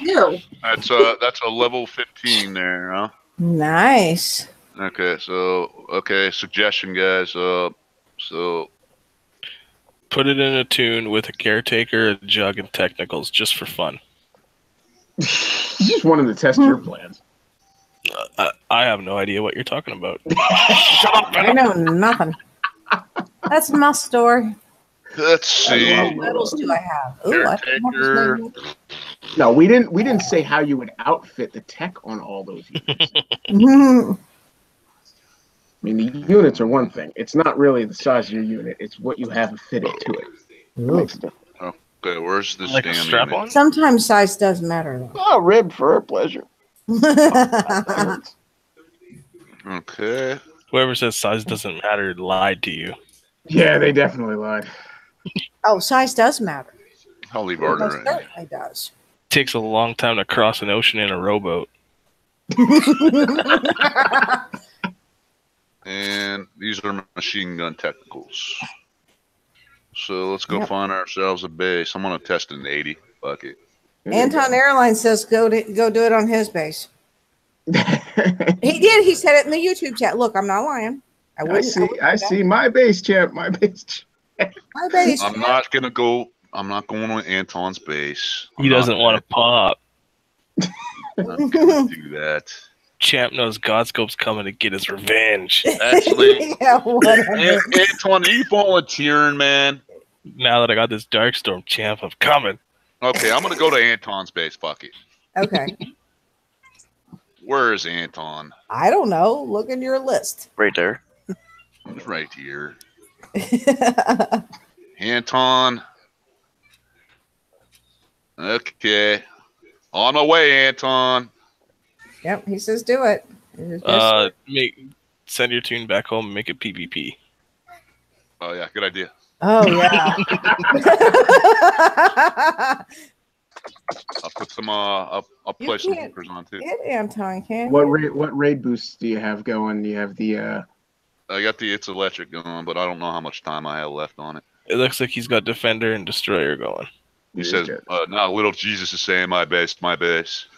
do.
That's a level 15 there, huh?
Nice.
Okay, suggestion, guys. So
put it in a tune with a caretaker, a jug, and technicals just for fun.
You just wanted to test your plans.
I have no idea what you're talking about.
Shut up, I know nothing. That's my story.
Let's see.
What else do I have?
Caretaker.
No, we didn't say how you would outfit the tech on all those units. I mean, the units are one thing. It's not really the size of your unit. It's what you have fitted to it. Makes a difference.
Okay, where's the stand unit?
Sometimes size does matter, though.
Oh, rib for her pleasure.
Okay.
Whoever says size doesn't matter lied to you.
Yeah, they definitely lied.
Oh, size does matter.
I'll leave
It
order
most
in.
certainly does.
Takes a long time to cross an ocean in a rowboat.
And these are machine gun technicals. So let's go find ourselves a base. I'm gonna test an 80. Fuck it.
Anton Airlines says go do it on his base. He did. He said it in the YouTube chat. Look, I'm not lying.
I see my base, champ. My base.
My base.
I'm not going on Anton's base.
He doesn't want to pop.
I'm gonna do that.
Champ knows Godscope's coming to get his revenge.
Actually,
whatever.
Anton, are you volunteering, man?
Now that I got this Darkstorm, Champ, I'm coming.
Okay, I'm gonna go to Anton's base. Fuck it.
Okay.
Where is Anton?
I don't know. Look in your list.
Right there.
He's right here. Anton. Okay. On my way, Anton.
Yep, he says do it.
Send your tune back home and make it PvP.
Oh yeah, good idea.
Oh yeah.
I'll put some. I'll play some hookers on too.
Get Anton, can
What raid boosts do you have going? Do you have the?
I got the It's Electric going, but I don't know how much time I have left on it.
It looks like he's got Defender and Destroyer going.
He says, "Now little Jesus is saying my base, my base."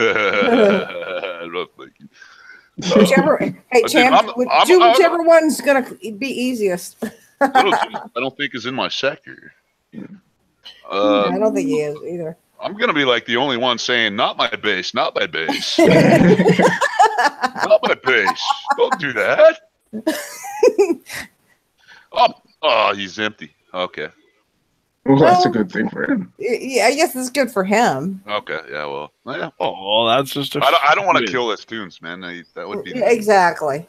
Whichever, hey champ, whichever one's gonna be easiest.
I don't think is in my sector.
I don't think he is either.
I'm gonna be like the only one saying, "Not my base, not my base, not my base." Don't do that. Oh, he's empty. Okay.
Well, that's a good thing for him.
Yeah, I guess it's good for him.
Okay. Yeah. Well. Yeah.
Oh, that's just.
I don't want to kill his tunes, man. That would be
exactly.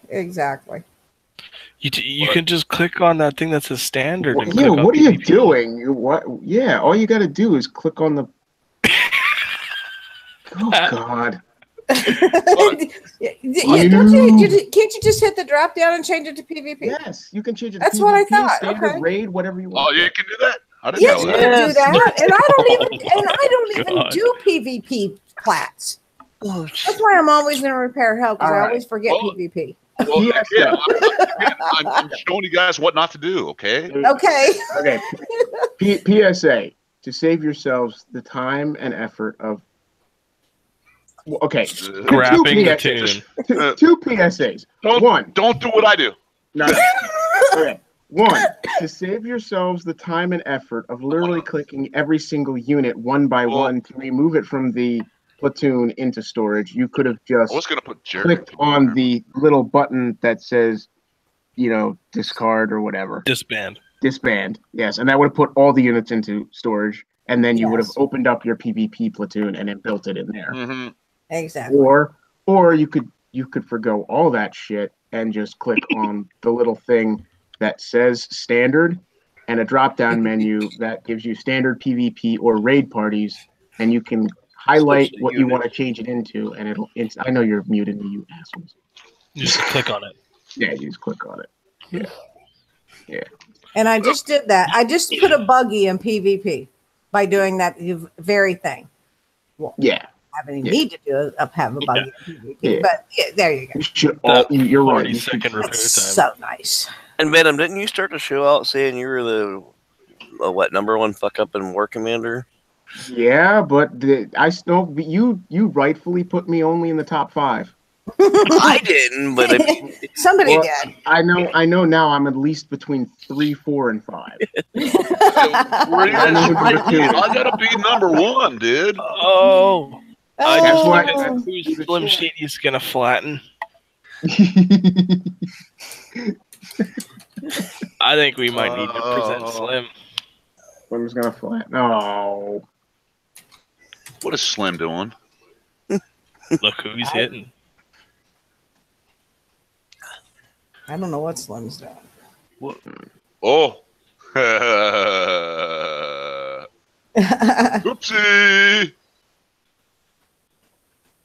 You can just click on that thing that says standard.
What are you doing? What? Yeah, all you got to do is click on the. Oh God.
Don't you? Can't you just hit the drop down and change it to PvP?
Yes, you can change it to
That's
PvP,
what I thought.
standard,
Okay.
raid, whatever you want.
Oh, you can do that? I didn't
Yes,
know
you
that.
can do that. And I don't even
God.
do PvP plats. That's why I'm always in repair hell, because I always forget PvP.
Well, yeah, I'm showing you guys what not to do, okay?
Okay.
PSA, to save yourselves the time and effort of
grabbing the tune.
Two PSAs.
Don't do what I do.
No. Okay. One, to save yourselves the time and effort of literally clicking every single unit one by one to remove it from the platoon into storage, you could have just clicked on the little button that says, discard or whatever.
Disband.
Yes, and that would have put all the units into storage, and then you would have opened up your PvP platoon and then built it in there.
Mm-hmm.
Exactly.
Or you could forgo all that shit and just click on the little thing that says standard and a drop-down menu that gives you standard PvP or raid parties, and you can highlight what you want to change it into, and I know you're muted, you assholes.
You just click on it.
Yeah, you just click on it. Yeah.
And I just did that. I just put a buggy in PvP by doing that very thing. Well, having need to have a buggy in PvP, but there you go.
You're right.
40-second repair time.
So nice.
And Venom, didn't you start the show out saying you were the number one fuck up in War Commander?
Yeah, but I still you rightfully put me only in the top 5.
I didn't, but
somebody did.
I know now. I'm at least between 3, 4, and 5.
I gotta be number 1, dude.
Oh, I
That's
just
why-
looked at who's Slim Shady's gonna flatten. I think we might need to present Slim.
Slim's gonna flatten. Oh,
what is Slim doing?
Look who he's hitting.
I don't know what Slim's doing.
What? Oh. Oopsie.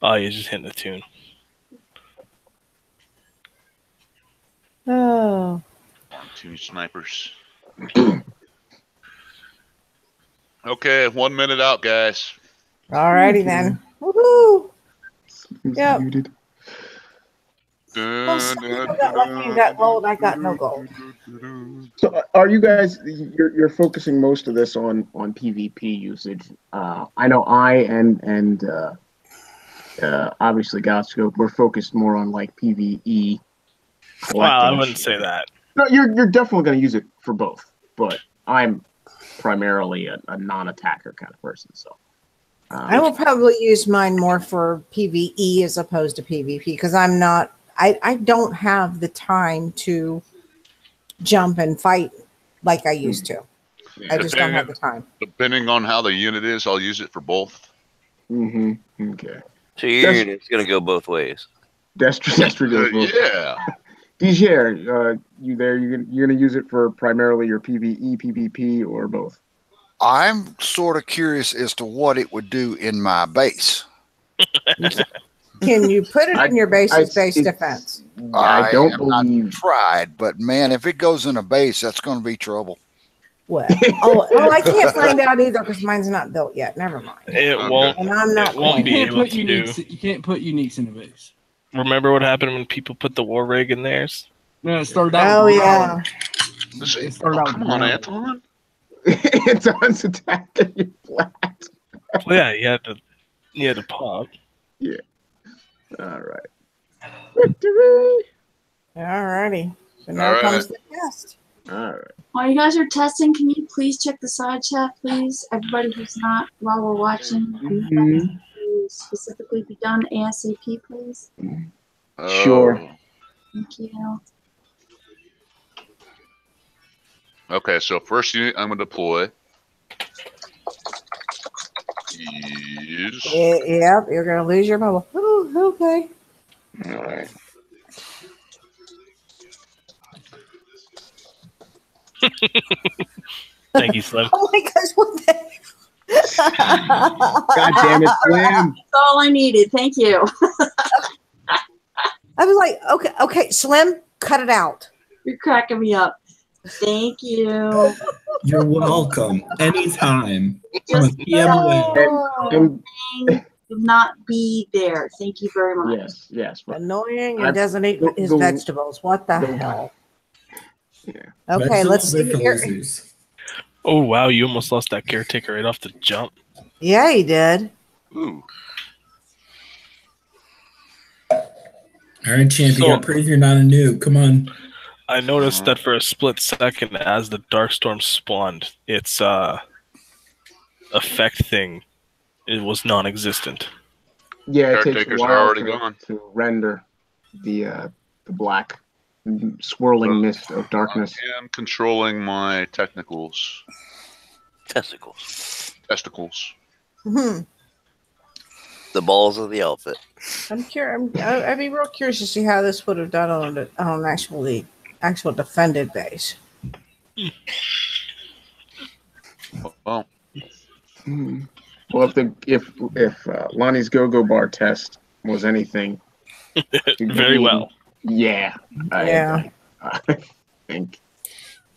Oh, he's just hitting the tune.
Oh.
2 snipers. Okay, 1 minute out, guys.
Alrighty then. Woohoo! Yep. Got gold. I got no gold.
So, are you guys? You're focusing most of this on PvP usage. I know and obviously Godscope. We're focused more on like PvE.
Well, I wouldn't say that.
No, you're definitely going to use it for both, but I'm primarily a non-attacker kind of person. So
I will probably use mine more for PvE as opposed to PvP because I'm not. I don't have the time to jump and fight like I used to. I just don't have the time.
Depending on how the unit is, I'll use it for both.
Mm-hmm. Okay.
So your unit's going to go both ways.
Destry goes both.
Yeah.
DJ, you there? You're going to use it for primarily your PvE, PvP, or both?
I'm sort of curious as to what it would do in my base.
Can you put it in your base's base defense?
I don't believe.
I've tried, but man, if it goes in a base, that's going to be trouble.
Well, I can't find out either because mine's not built yet. Never mind.
It won't.
And I'm not.
It won't be
You can't
able
put
to do.
uniques. You can't put uniques in a base.
Remember what happened when people put the war rig in theirs?
No, it started out.
Oh yeah.
It started out.
Come on, Anton.
Anton's attacking you flat.
Well, yeah, you had to pop.
Yeah. All right. Victory.
Alrighty. So now comes the test.
All right.
While you guys are testing, can you please check the side chat, please? Everybody who's not while we're watching, to specifically be done ASAP, please.
Sure.
Thank you.
Okay, so first unit I'm going to deploy. Yes.
Yep, you're gonna lose your bubble. Oh, okay.
All right.
Thank you, Slim.
Oh my gosh, what the heck?
God damn it, Slim.
That's all I needed. Thank you.
I was like, okay, Slim, cut it out.
You're cracking me up. Thank you.
You're welcome. Anytime.
Just
I'm a PM away.
not be there. Thank you very much.
Yes.
Annoying and doesn't eat his vegetables. What the hell?
Yeah.
Okay, let's see here.
Oh wow, you almost lost that caretaker right off the jump.
Yeah, he did.
Ooh.
All right, champ, you gotta prove you're not a noob. Come on.
I noticed that for a split second, as the Darkstorm spawned, its effect thing, it was non-existent.
Yeah, it takes a
Caretakers
while
are already gone.
to render the black swirling mist of darkness.
I am controlling my testicles.
Hmm.
The balls of the outfit.
I'm curious. I'd be real curious to see how this would have done on an actual defended base.
Well,
well, if Lonnie's Go-Go Bar test was anything,
very well.
Yeah.
Yeah.
I think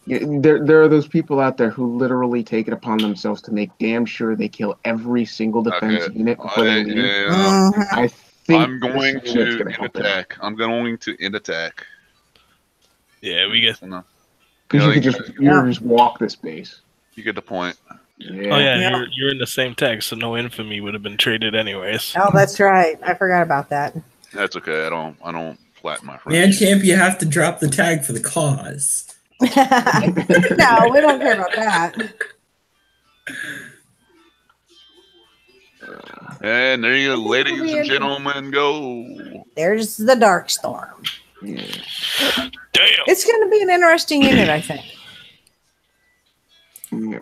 there are those people out there who literally take it upon themselves to make damn sure they kill every single defense unit before they leave. I think
I'm going to end attack. I'm going to end attack.
Yeah, we get.
Because you could just walk this base.
You get the point.
Yeah.
Oh yeah, you're in the same tag, so no infamy would have been traded anyways.
Oh, that's right. I forgot about that.
That's okay. I don't flatten my friends.
Man, champ, you have to drop the tag for the cause.
No, we don't care about that.
And there you go, ladies and gentlemen, go.
There's the Darkstorm.
Yeah.
Damn.
It's going to be an interesting unit, I think.
Yeah.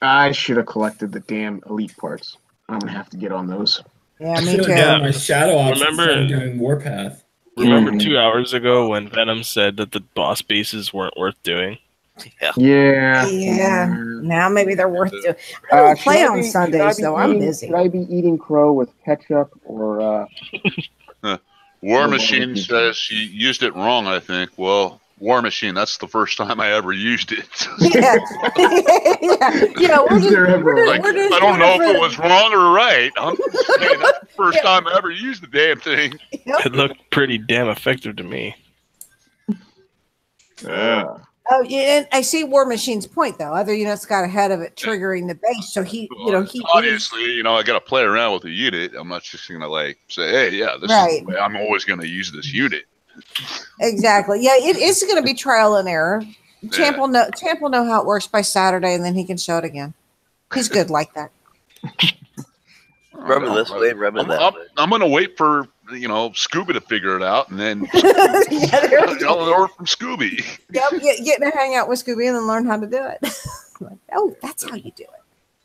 I should have collected the damn elite parts. I'm gonna have to get on those.
Yeah, me too.
My shadow ops
Remember
doing Warpath.
Remember 2 hours ago when Venom said that the boss bases weren't worth doing?
Yeah. Now maybe they're worth doing. I don't play on Sundays, though. I'm busy.
Should I be eating crow with ketchup or...
War Machine says she used it wrong, I think. Well, War Machine, that's the first time I ever used it.
Yeah,
I don't know if it was wrong or right. I'm just saying that's the first time I ever used the damn thing.
It looked pretty damn effective to me.
Oh, yeah, and I see War Machine's point though. Other units got ahead of it, triggering the base. So he
Obviously, I got to play around with the unit. I'm not just gonna say, hey, yeah, this is the way I'm always gonna use this unit.
Exactly. Yeah, it is going to be trial and error. Champ will know how it works by Saturday, and then he can show it again. He's good like that.
Rub it this way, rub it that way.
I'm gonna wait for Scooby to figure it out, and then I'll learn from Scooby.
Yep, get to hang out with Scooby and then learn how to do it. Oh, that's how you do it.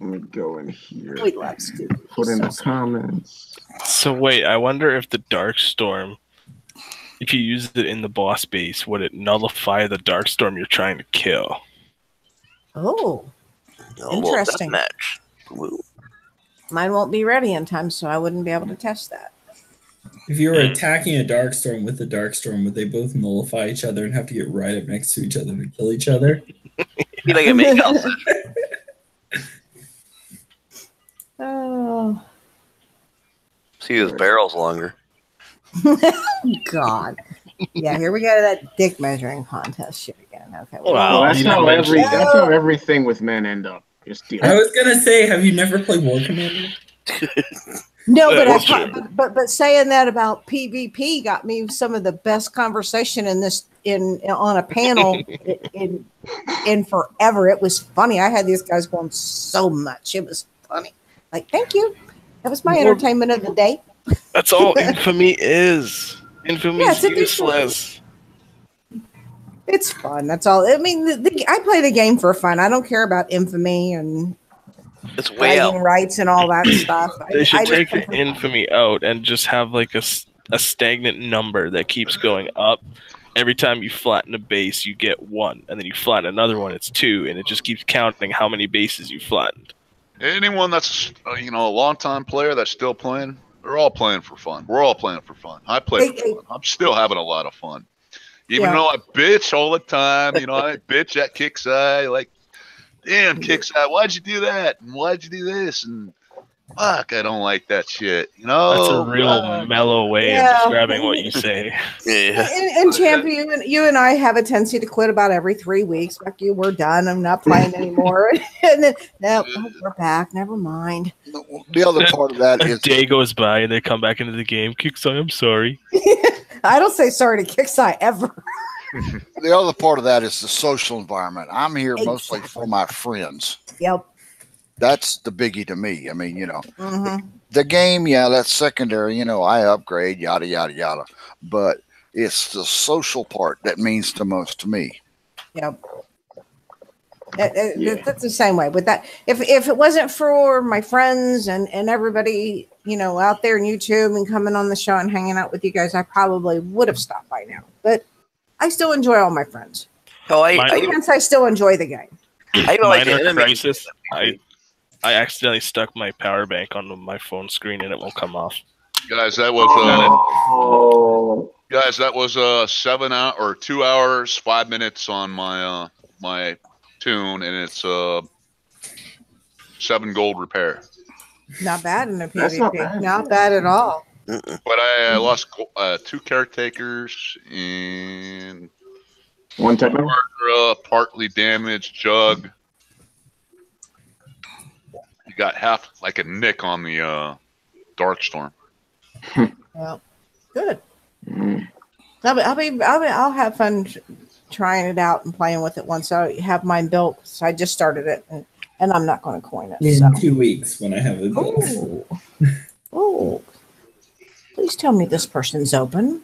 Let me go in here.
We love Scooby.
Put in the comments.
So wait, I wonder if the Darkstorm, if you used it in the boss base, would it nullify the Darkstorm you're trying to kill?
Oh, interesting.
Match.
Mine won't be ready in time, so I wouldn't be able to test that.
If you were attacking a Darkstorm with a Darkstorm, would they both nullify each other and have to get right up next to each other to kill each other?
Oh.
See those barrels longer.
God. Yeah, here we go to that dick measuring contest shit again. Okay.
Well, that's how everything with men end up. Just deal.
I was gonna say, have you never played War Commander?
No, but saying that about PvP got me some of the best conversation on a panel in forever. It was funny. I had these guys going so much. It was funny. Like, thank you. That was my entertainment of the day.
That's all infamy is. Infamy is useless.
It's fun. That's all. I mean, I play the game for fun. I don't care about infamy and
it's way out.
Rights and all that stuff.
They should take the infamy out and just have like a stagnant number that keeps going up. Every time you flatten a base, you get 1, and then you flatten another one, it's 2, and it just keeps counting how many bases you flattened.
Anyone that's a long-time player that's still playing, they're all playing for fun. We're all playing for fun. I play for fun. I'm still having a lot of fun. Even though I bitch all the time, I bitch at Kickside, like, damn, Kickside, why'd you do that? And why'd you do this? And fuck, I don't like that shit.
That's a real mellow way of describing what you say.
Yeah.
And Champion, you and I have a tendency to quit about every 3 weeks. Fuck you, we're done. I'm not playing anymore. And then, no, we're back. Never mind.
The other part of that is
a day goes by and they come back into the game. Kickside, I'm sorry.
I don't say sorry to Kickside ever.
The other part of that is the social environment. I'm here mostly for my friends.
Yep.
That's the biggie to me. I mean, the game, that's secondary. I upgrade, yada, yada, yada. But it's the social part that means the most to me.
Yep. That's the same way with that. If it wasn't for my friends and everybody, out there on YouTube and coming on the show and hanging out with you guys, I probably would have stopped by now. But I still enjoy all my friends.
Oh,
I still enjoy the game.
Minor crisis. I accidentally stuck my power bank onto my phone screen and it won't come off.
Guys, that was 7 hours or 2 hours, 5 minutes on my my tune, and it's 7 gold repair.
Not bad in a PvP. Not bad at all.
But I lost 2 caretakers and
1 techno,
partly damaged jug. You got half like a nick on the Darkstorm.
Well, good. I'll have fun trying it out and playing with it once I have mine built. So I just started it, and I'm not going to coin it.
In 2 weeks when I have it built.
Oh, please tell me this person's open.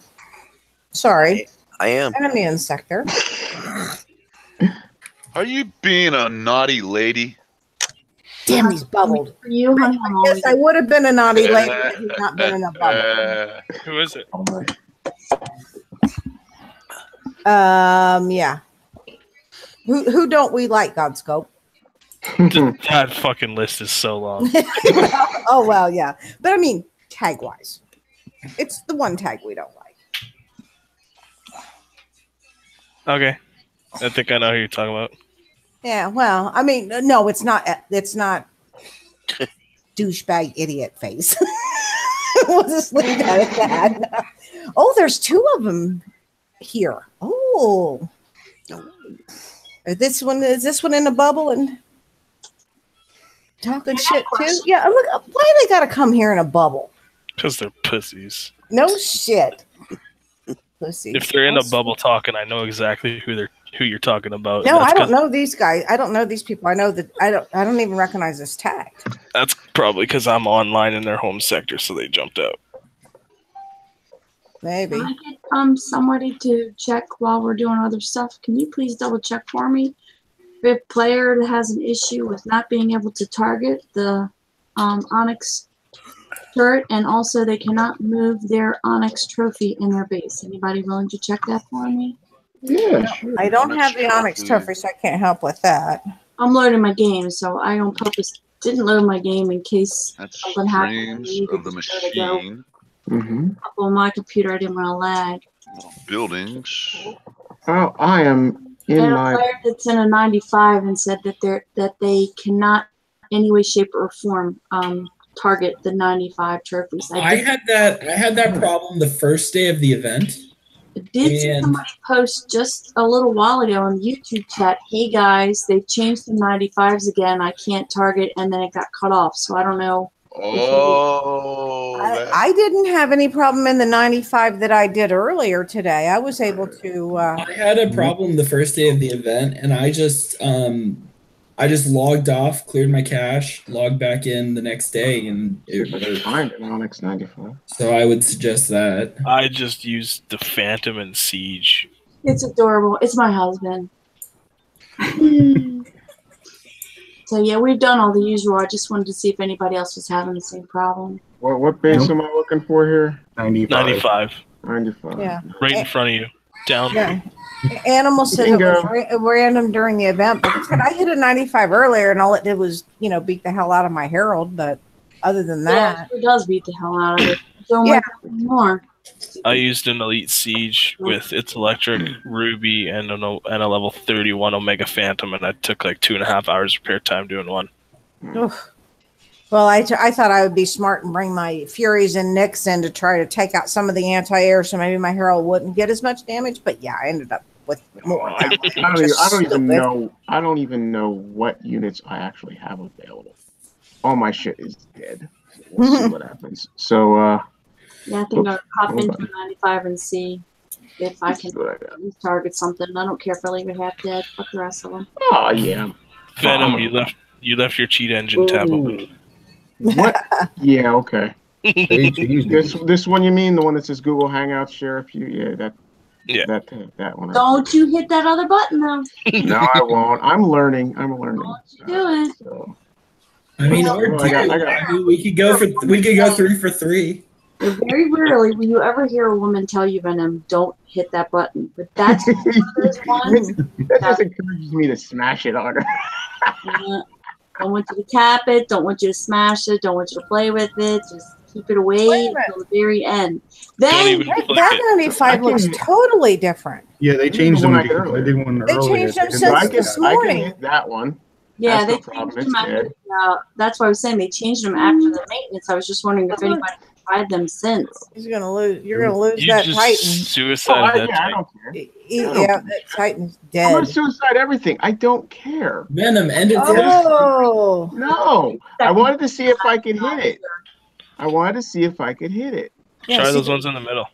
Sorry,
I am.
Enemy in sector.
Are you being a naughty lady?
Damn, he's bubbled.
For you, honey,
I guess I would have been a naughty lady if he's not been in a bubble.
Who is it?
Yeah. Who don't we like, Godscope?
That fucking list is so long.
Oh well, yeah. But I mean, tag wise, it's the one tag we don't like.
Okay, I think I know who you're talking about.
Yeah, well, I mean, no, it's not. It's not douchebag idiot face. We'll just leave that at that. Oh, there's 2 of them here. Oh, is this one in a bubble and talking shit too? Yeah, look, why they gotta come here in a bubble?
Because they're pussies.
No shit. Pussies.
If they're in a bubble talking, I know exactly who you're talking about.
No, I don't know these guys. I don't know these people. I know that I don't even recognize this tag.
That's probably because I'm online in their home sector, so they jumped out.
Maybe.
Can I get somebody to check while we're doing other stuff? Can you please double check for me if a player has an issue with not being able to target the Onyx turret, and also they cannot move their Onyx trophy in their base? Anybody willing to check that for me?
Yeah, sure.
I don't have the Onyx trophy, so I can't help with that.
I'm loading my game, so I on purpose didn't load my game in case something happened.
Of the machine.
Up on my computer, I didn't want to lag.
Buildings.
Oh, I am in
And a
my.
player that's in a 95 and said that they cannot, any way, shape, or form, target the 95 trophies.
I had that problem the first day of the event.
I did see somebody post just a little while ago in YouTube chat, hey guys, they've changed the 95s again. I can't target, and then it got cut off. So I don't know.
Oh.
I didn't have any problem in the 95 that I did earlier today. I was able to.
I had a problem the first day of the event, and I just logged off, cleared my cache, logged back in the next day, and it worked.
Find an Onyx 95.
So I would suggest that.
I just used the Phantom and Siege.
It's adorable. It's my husband. So yeah, we've done all the usual. I just wanted to see if anybody else was having the same problem.
What base am I looking for here?
95.
95.
Yeah.
Right in front of you. Down.
Yeah. Animal said it was random during the event, but I hit a 95 earlier, and all it did was, beat the hell out of my Herald. But other than that,
it does beat the hell out of it. Don't
Yeah.
like it anymore.
I used an Elite Siege with its Electric Ruby and a level 31 Omega Phantom, and I took like 2.5 hours repair time doing one.
oof. Well, I thought I would be smart and bring my Furies and Nyx in to try to take out some of the anti-air, so maybe my Herald wouldn't get as much damage. But yeah, I ended up with more.
I don't even know what units I actually have available. All my shit is dead. We'll see what happens. So,
Yeah, I think I'll pop into a 95 and see if I can target something. I don't care if I leave it half dead. Fuck the rest of them.
Oh yeah,
Venom, you left your cheat engine tab open.
What? Yeah, okay. This one you mean the one that says Google Hangouts share a few? That one.
Don't you hit that other button though.
No, I won't. I'm learning. Don't
you do it.
So.
I mean, we could go 3 for 3.
Very rarely will you ever hear a woman tell you, Venom, don't hit that button. But that's one of those ones
that just encourages me to smash it harder.
Don't want you to tap it. Don't want you to smash it. Don't want you to play with it. Just keep it away until the very end. Then
that 95 looks totally different.
Yeah, they changed them. I did one earlier.
They changed them since this morning.
I can hit that one.
Yeah, they changed them after. That's why I was saying they changed them after the maintenance. I was just wondering if anybody tried them since.
He's gonna lose. You're gonna lose that Titan.
Suicide that
I don't care.
Yeah, that Titan's dead.
I'm gonna suicide everything. I don't care.
Venom, end it.
Oh
no! I wanted to see if I could hit it.
Try those ones in the middle.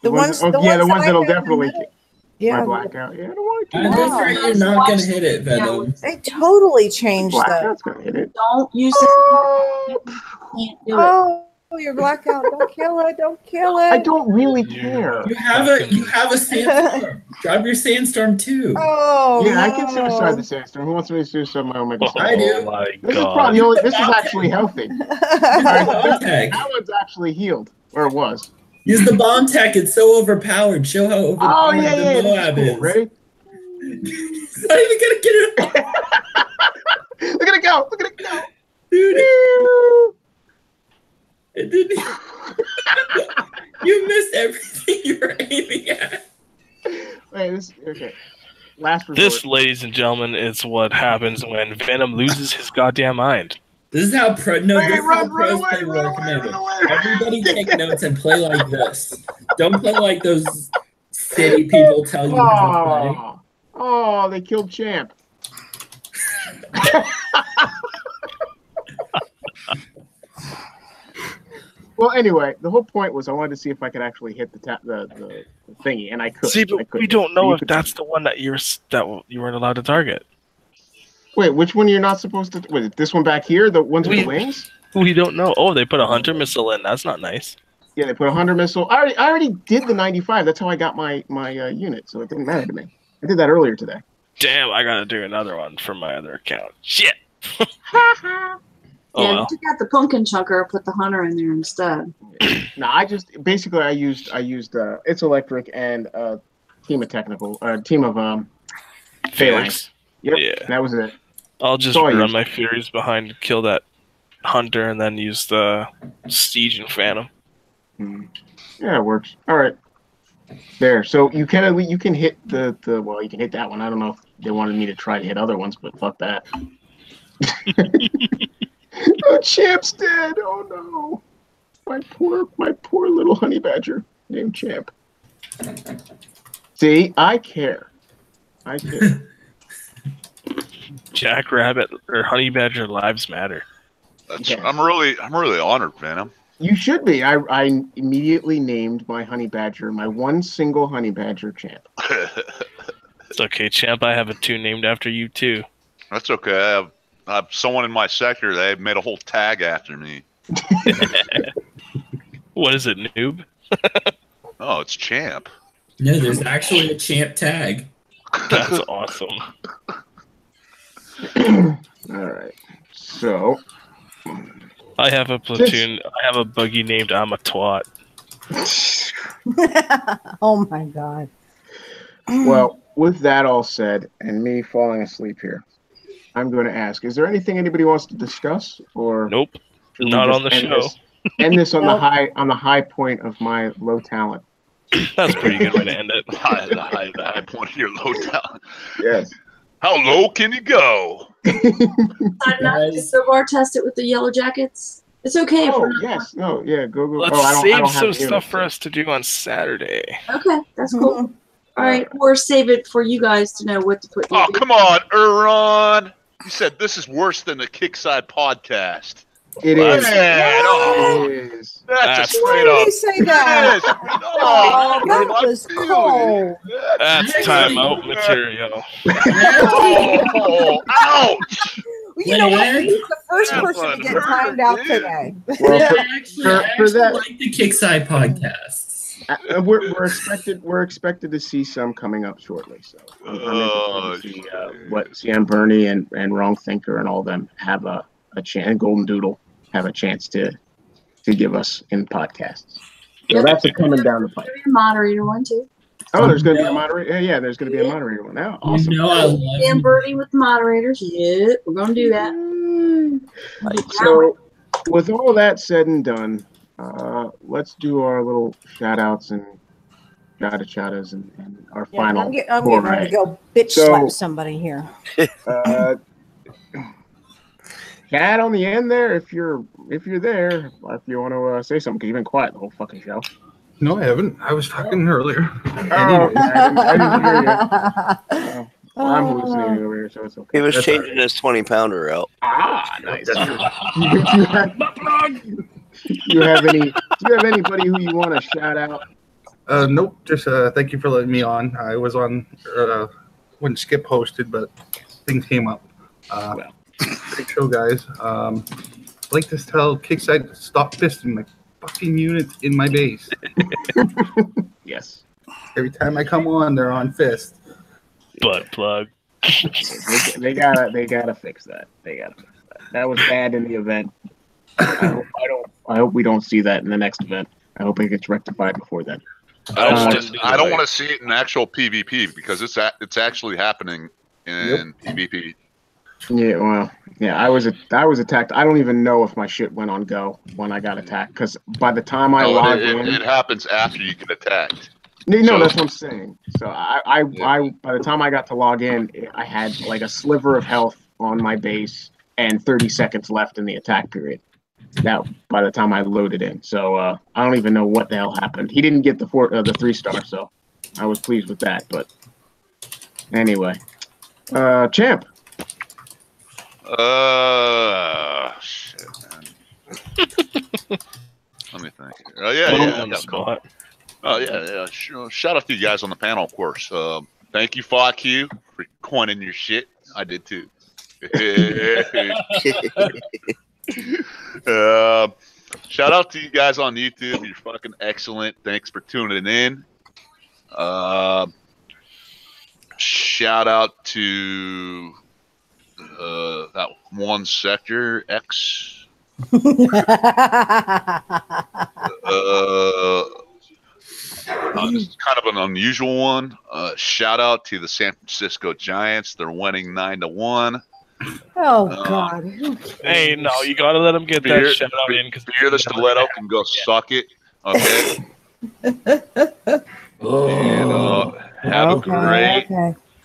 The ones that'll definitely hit.
Yeah,
my blackout. Yeah, I don't want to.
I'm afraid you're not gonna hit it, Venom.
They totally changed that.
Blackout's gonna hit it.
Don't use it. Can't do it.
Oh, your blackout! Don't kill it! Don't kill it!
I don't really care.
You have a sandstorm. Drive your sandstorm too.
Oh,
yeah, I can suicide the sandstorm. Who wants me to suicide my Omega?
I do.
Oh my
This is
God.
probably this is actually healthy. That one's actually healed, or it was.
Use the bomb tech. It's so overpowered. Show how overpowered the Moab is.
Ready?
It's not even gonna get it off.
Look at it go! Look at it go!
Dude. It didn't. You missed everything you were aiming at.
Wait, okay. Last resort.
This, ladies and gentlemen, is what happens when Venom loses his goddamn mind.
This is how pros play War Commander. Everybody take notes and play like this. Don't play like those city people tell you how to play.
Oh, they killed Champ. Well, anyway, the whole point was I wanted to see if I could actually hit the thingy, and I could.
See, but we don't know if that's the one that you weren't allowed to target.
Wait, which one you're not supposed to? Wait, this one back here, the ones with the wings?
We don't know. Oh, they put a hunter missile in. That's not nice.
Yeah, they put a hunter missile. I already did the 95. That's how I got my unit, so it didn't matter to me. I did that earlier today.
Damn, I gotta do another one from my other account. Shit.
Oh, well. You took out the pumpkin chunker, put the hunter in there instead.
No, I used It's Electric and team of Phalanx. Yep,
yeah,
that was it.
I'll just run my Furies behind to kill that hunter, and then use the Siege and Phantom.
Yeah, it works. All right, there. So you can hit you can hit that one. I don't know if they wanted me to try to hit other ones, but fuck that. Oh, Champ's dead. Oh no, my poor little honey badger named Champ. See, I care.
Jackrabbit or honey badger lives matter.
I'm really honored, Venom.
You should be. I immediately named my honey badger, my one single honey badger, Champ.
It's okay, Champ. I have a tune named after you too.
That's okay. I have someone in my sector. They made a whole tag after me.
What is it, noob?
Oh, it's Champ.
No, there's actually a Champ tag.
That's awesome.
All right. So
I have a platoon. I have a buggy named I'm a Twat.
Oh my God.
Well, with that all said, and me falling asleep here, I'm going to ask: is there anything anybody wants to discuss, or
Nope,
should we
not
just
on the
end
show.
end this on
Nope.
the high point of my low talent?
That's a pretty good way to end it.
The high point of your low talent.
Yes.
How low can you go?
I'm not to go bar test it with the yellow jackets. It's okay if
Oh
we're not.
yes. No. Yeah. Go.
Let's
Oh, I
save
don't
some
have the
stuff for
units.
us to do on Saturday.
Okay, that's cool. All right, or save it for you guys to know what to put. in
Oh,
your-
come on, Uron. You said this is worse than the Kickside podcast.
It is.
Man, oh,
It is.
that's a
Why
straight
did
up.
you say that?
Oh,
that
my
was
feelings.
cold.
That's timeout material.
Oh, ouch!
You know what?
Like,
He's the first
that
person to
one
get
hurt,
timed out
dude.
today.
Well,
I actually
that-
like the Kickside podcasts.
we're expected to see some coming up shortly. So I'm
Oh,
interested to see what CM Bernie and Wrong Thinker and all them have a chance. And Golden Doodle have a chance to give us in podcasts. So that's coming down the pipe.
There'll be a moderator one too.
Oh, there's going to be a moderator. Yeah, there's going to be a moderator one now. Awesome.
You know I love
Dan
you.
Birdie with the moderators. Yeah, we're gonna do that.
So, with all that said and done, let's do our little shout outs and chatas and our
Yeah,
final.
I'm getting ready
foray.
to go bitch
So-
slap somebody here.
Cat on the end there, if you're there, if you want to say something, because you've been quiet the whole fucking show.
No, I haven't. I was talking earlier.
Oh, okay. I didn't hear you. I'm hallucinating over here, so it's okay.
He was
That's
changing his 20-pounder out.
Ah, nice.
That's
Do you have anybody who you want to shout out?
Nope. Just thank you for letting me on. I was on when Skip hosted, but things came up. Great show, guys. I'd like to tell Kickside to stop fisting my fucking units in my base.
Yes.
Every time I come on, they're on fist.
Butt plug.
They gotta fix that. They gotta fix that. That was bad in the event. I hope we don't see that in the next event. I hope it gets rectified before then.
I don't want to see it in actual PvP because it's actually happening in PvP.
Yeah, well, yeah, I was attacked. I don't even know if my shit went on go when I got attacked because by the time I logged in,
it happens after you get attacked.
No,
So-
that's what I'm saying. So I by the time I got to log in, I had like a sliver of health on my base and 30 seconds left in the attack period. Now, by the time I loaded in, so I don't even know what the hell happened. He didn't get the 3-star, so I was pleased with that. But anyway, champ.
Shit, man. Let me think. Oh yeah.
On the spot.
Oh yeah. Shout out to you guys on the panel, of course. Thank you, FAQ, for coining your shit. I did too. Shout out to you guys on YouTube. You're fucking excellent. Thanks for tuning in. Shout out to that one sector X. This is kind of an unusual one. Shout out to the San Francisco Giants. They're winning 9-1.
Oh God! Who
Hey, no, you gotta let him get that shout out in because
Fear the stiletto can go suck it. Okay. And, have a great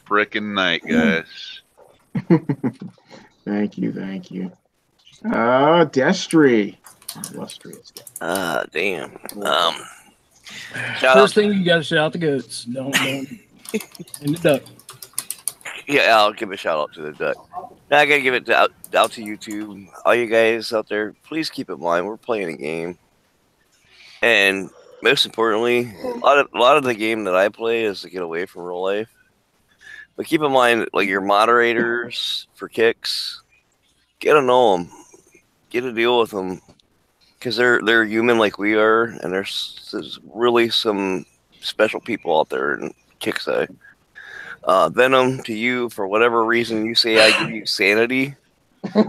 freaking night, guys.
Thank you. Destry. Illustrious.
Damn.
First thing you gotta shout out the goats. Don't and the duck.
Yeah, I'll give a shout out to the duck. Now I gotta give it out to YouTube. All you guys out there, please keep in mind we're playing a game, and most importantly, a lot of the game that I play is to get away from real life. But keep in mind, like your moderators for kicks, get to know them, get to deal with them, because they're human like we are, and there's really some special people out there in Kickside. Venom, to you, for whatever reason you say I give you sanity, I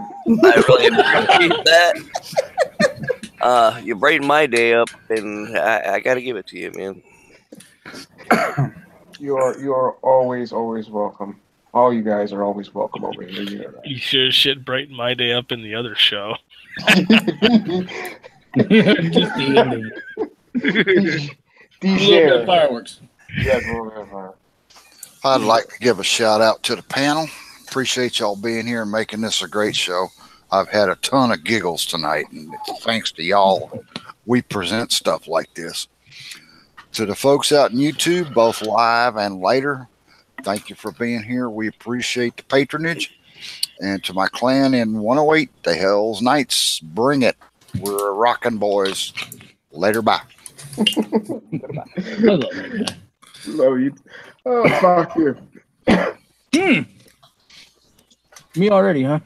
really appreciate that. You brighten my day up, and I got to give it to you, man.
You are always welcome. All you guys are always welcome over here. You know
You sure as shit brighten my day up in the other show.
Just the ending.
D
A little bit of fireworks.
Yeah, a little bit of fireworks.
I'd like to give a shout out to the panel. Appreciate y'all being here and making this a great show. I've had a ton of giggles tonight, and it's thanks to y'all we present stuff like this. To the folks out in YouTube, both live and later, thank you for being here. We appreciate the patronage. And to my clan in 108, the Hells Knights, bring it. We're rocking, boys. Later, bye.
I love that guy.
Love you. Oh, fuck you.
Me already, huh?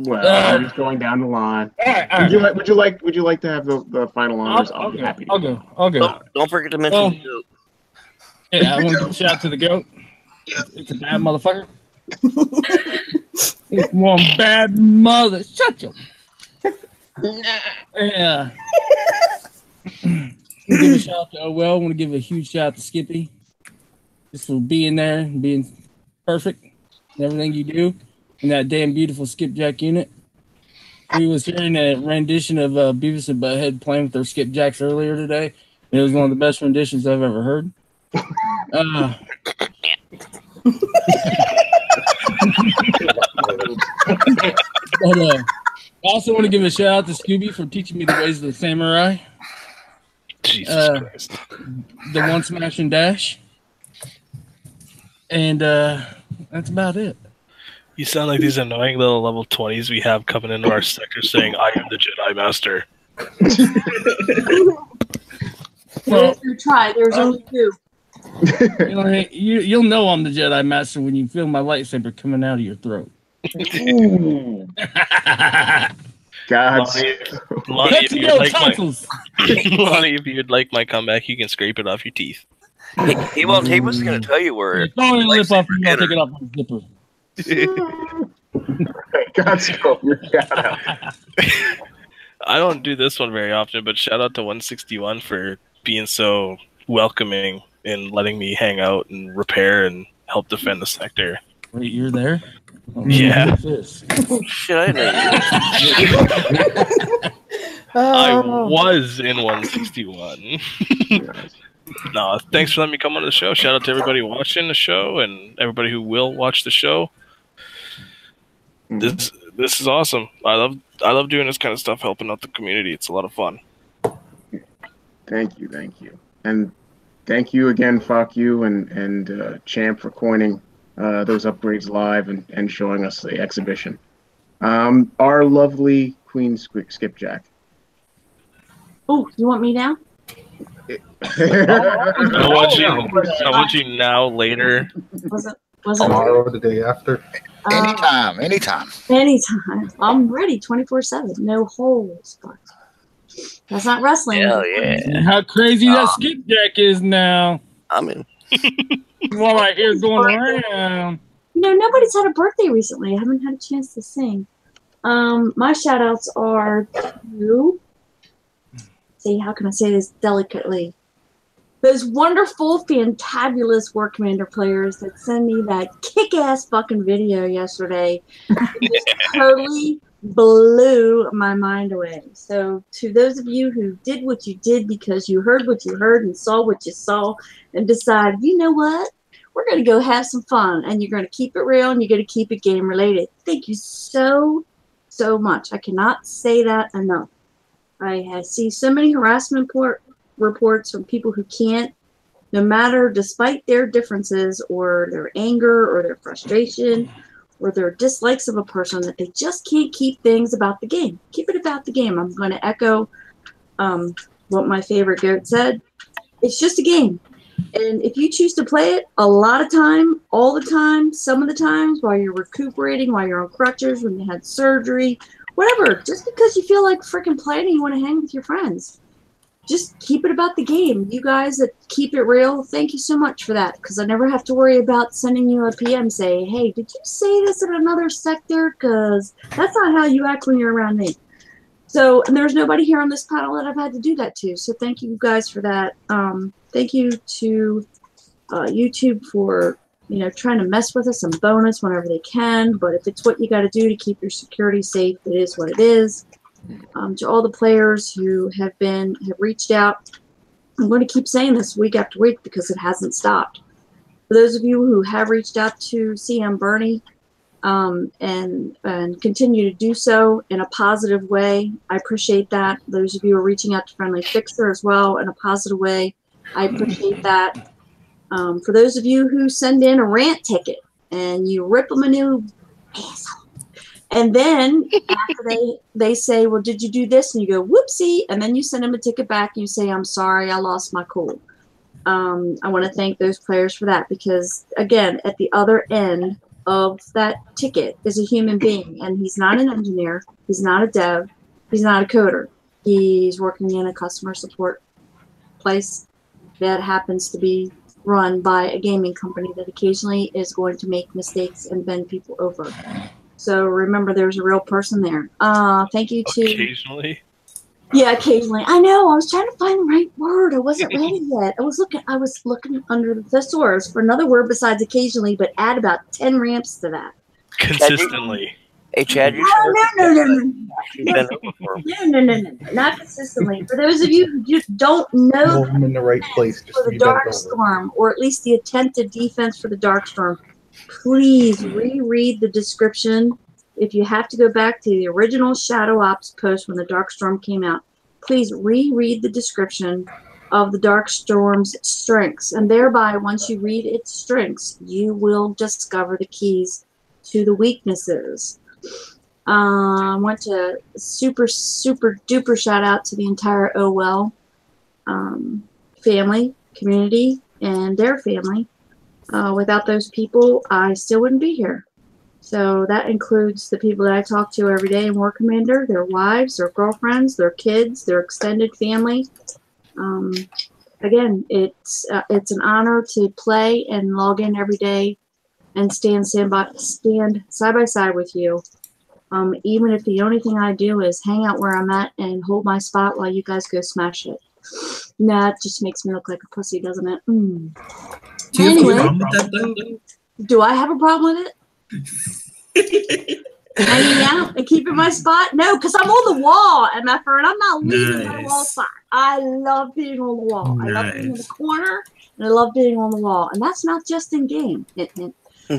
Well, I'm just going down the line.
All right.
Would you like to have the final honors? I'll be happy.
I'll go.
Don't forget to mention the goat.
Yeah, I want to give a shout out to the goat. It's a bad motherfucker. It's one bad mother. Shut your. Yeah. Give a shout out to Well. I want to give a huge shout out to Skippy, just for being there and being perfect in everything you do in that damn beautiful skipjack unit. We was hearing a rendition of Beavis and Butthead playing with their skipjacks earlier today. It was one of the best renditions I've ever heard. But I also want to give a shout out to Scooby for teaching me the ways of the samurai.
Jesus Christ.
The one smash and dash. And that's about it.
You sound like these annoying little level 20s we have coming into our sector saying, I am the Jedi Master.
Well, you try. There's only two.
You'll know I'm the Jedi Master when you feel my lightsaber coming out of your throat.
God.
Lonnie, if you'd like my comeback, you can scrape it off your teeth.
He wasn't going to tell you where.
It's only lip off and take it off my zipper.
God, scope your shout out.
I don't do this one very often, but shout out to 161 for being so welcoming and letting me hang out and repair and help defend the sector.
Wait, you're there? Oh,
yeah.
Shit, I know.
I was in 161. No, thanks for letting me come on the show. Shout out to everybody watching the show and everybody who will watch the show. This is awesome. I love doing this kind of stuff, helping out the community. It's a lot of fun.
Thank you, and thank you again, fuck you and Champ for coining those upgrades live and showing us the exhibition. Our lovely Queen Skipjack.
Oh, you want me now?
I want you now, later.
Was it
tomorrow, the day after?
Anytime.
I'm ready 24/7. No holes. But that's not wrestling.
Hell yeah.
And how crazy that skipjack is now.
I'm in.
While my ears going around.
Nobody's had a birthday recently. I haven't had a chance to sing. My shout outs are to, how can I say this delicately? Those wonderful, fantabulous War Commander players that sent me that kick-ass fucking video yesterday. It just totally blew my mind away. So to those of you who did what you did because you heard what you heard and saw what you saw and decided, you know what? We're going to go have some fun and you're going to keep it real and you're going to keep it game related. Thank you so much. I cannot say that enough. I see so many harassment reports from people who can't, no matter, despite their differences or their anger or their frustration or their dislikes of a person, that they just can't keep things about the game. Keep it about the game. I'm going to echo what my favorite goat said. It's just a game. And if you choose to play it a lot of time, all the time, some of the times while you're recuperating, while you're on crutches, when you had surgery, whatever, just because you feel like freaking playing and you want to hang with your friends. Just keep it about the game. You guys that keep it real, thank you so much for that, because I never have to worry about sending you a PM saying, hey, did you say this in another sector? Because that's not how you act when you're around me. So, and there's nobody here on this panel that I've had to do that to. So thank you guys for that. Thank you to YouTube for, you know, trying to mess with us and bone us whenever they can. But if it's what you got to do to keep your security safe, it is what it is. To all the players who have reached out, I'm going to keep saying this week after week because it hasn't stopped. For those of you who have reached out to CM Bernie and continue to do so in a positive way, I appreciate that. Those of you who are reaching out to Friendly Fixer as well in a positive way, I appreciate that. For those of you who send in a rant ticket and you rip them a new asshole, and then after they say, well, did you do this? And you go, whoopsie. And then you send them a ticket back and you say, I'm sorry, I lost my cool. I want to thank those players for that because, again, at the other end of that ticket is a human being. And he's not an engineer. He's not a dev. He's not a coder. He's working in a customer support place that happens to be run by a gaming company that occasionally is going to make mistakes and bend people over. So remember, there's a real person there. Thank you to
Occasionally.
Yeah, occasionally. I know. I was trying to find the right word. I wasn't ready yet. I was looking under the thesaurus for another word besides occasionally, but add about 10 ramps to that.
Consistently.
Hey, Chad, you
No, not consistently. For those of you who just don't know
I'm in the right place. Just
for
to
the
be bent over.
Darkstorm, or at least the attempted defense for the Darkstorm, please reread the description. If you have to go back to the original Shadow Ops post when the Darkstorm came out, please reread the description of the Darkstorm's strengths. And thereby, once you read its strengths, you will discover the keys to the weaknesses. I want to super duper shout out to the entire OL family, community, and their family. Without those people, I still wouldn't be here. So that includes the people that I talk to every day in War Commander, their wives, their girlfriends, their kids, their extended family. Again, it's an honor to play and log in every day and stand side by side with you. Even if the only thing I do is hang out where I'm at and hold my spot while you guys go smash it. Nah, it just makes me look like a pussy, doesn't it?
Do you have a problem with that, though?
Do I have a problem with it? Hanging out and keeping my spot? No, because I'm on the wall, and I'm not leaving my wall spot. I love being on the wall. I love being in the corner, and I love being on the wall. And that's not just in game. So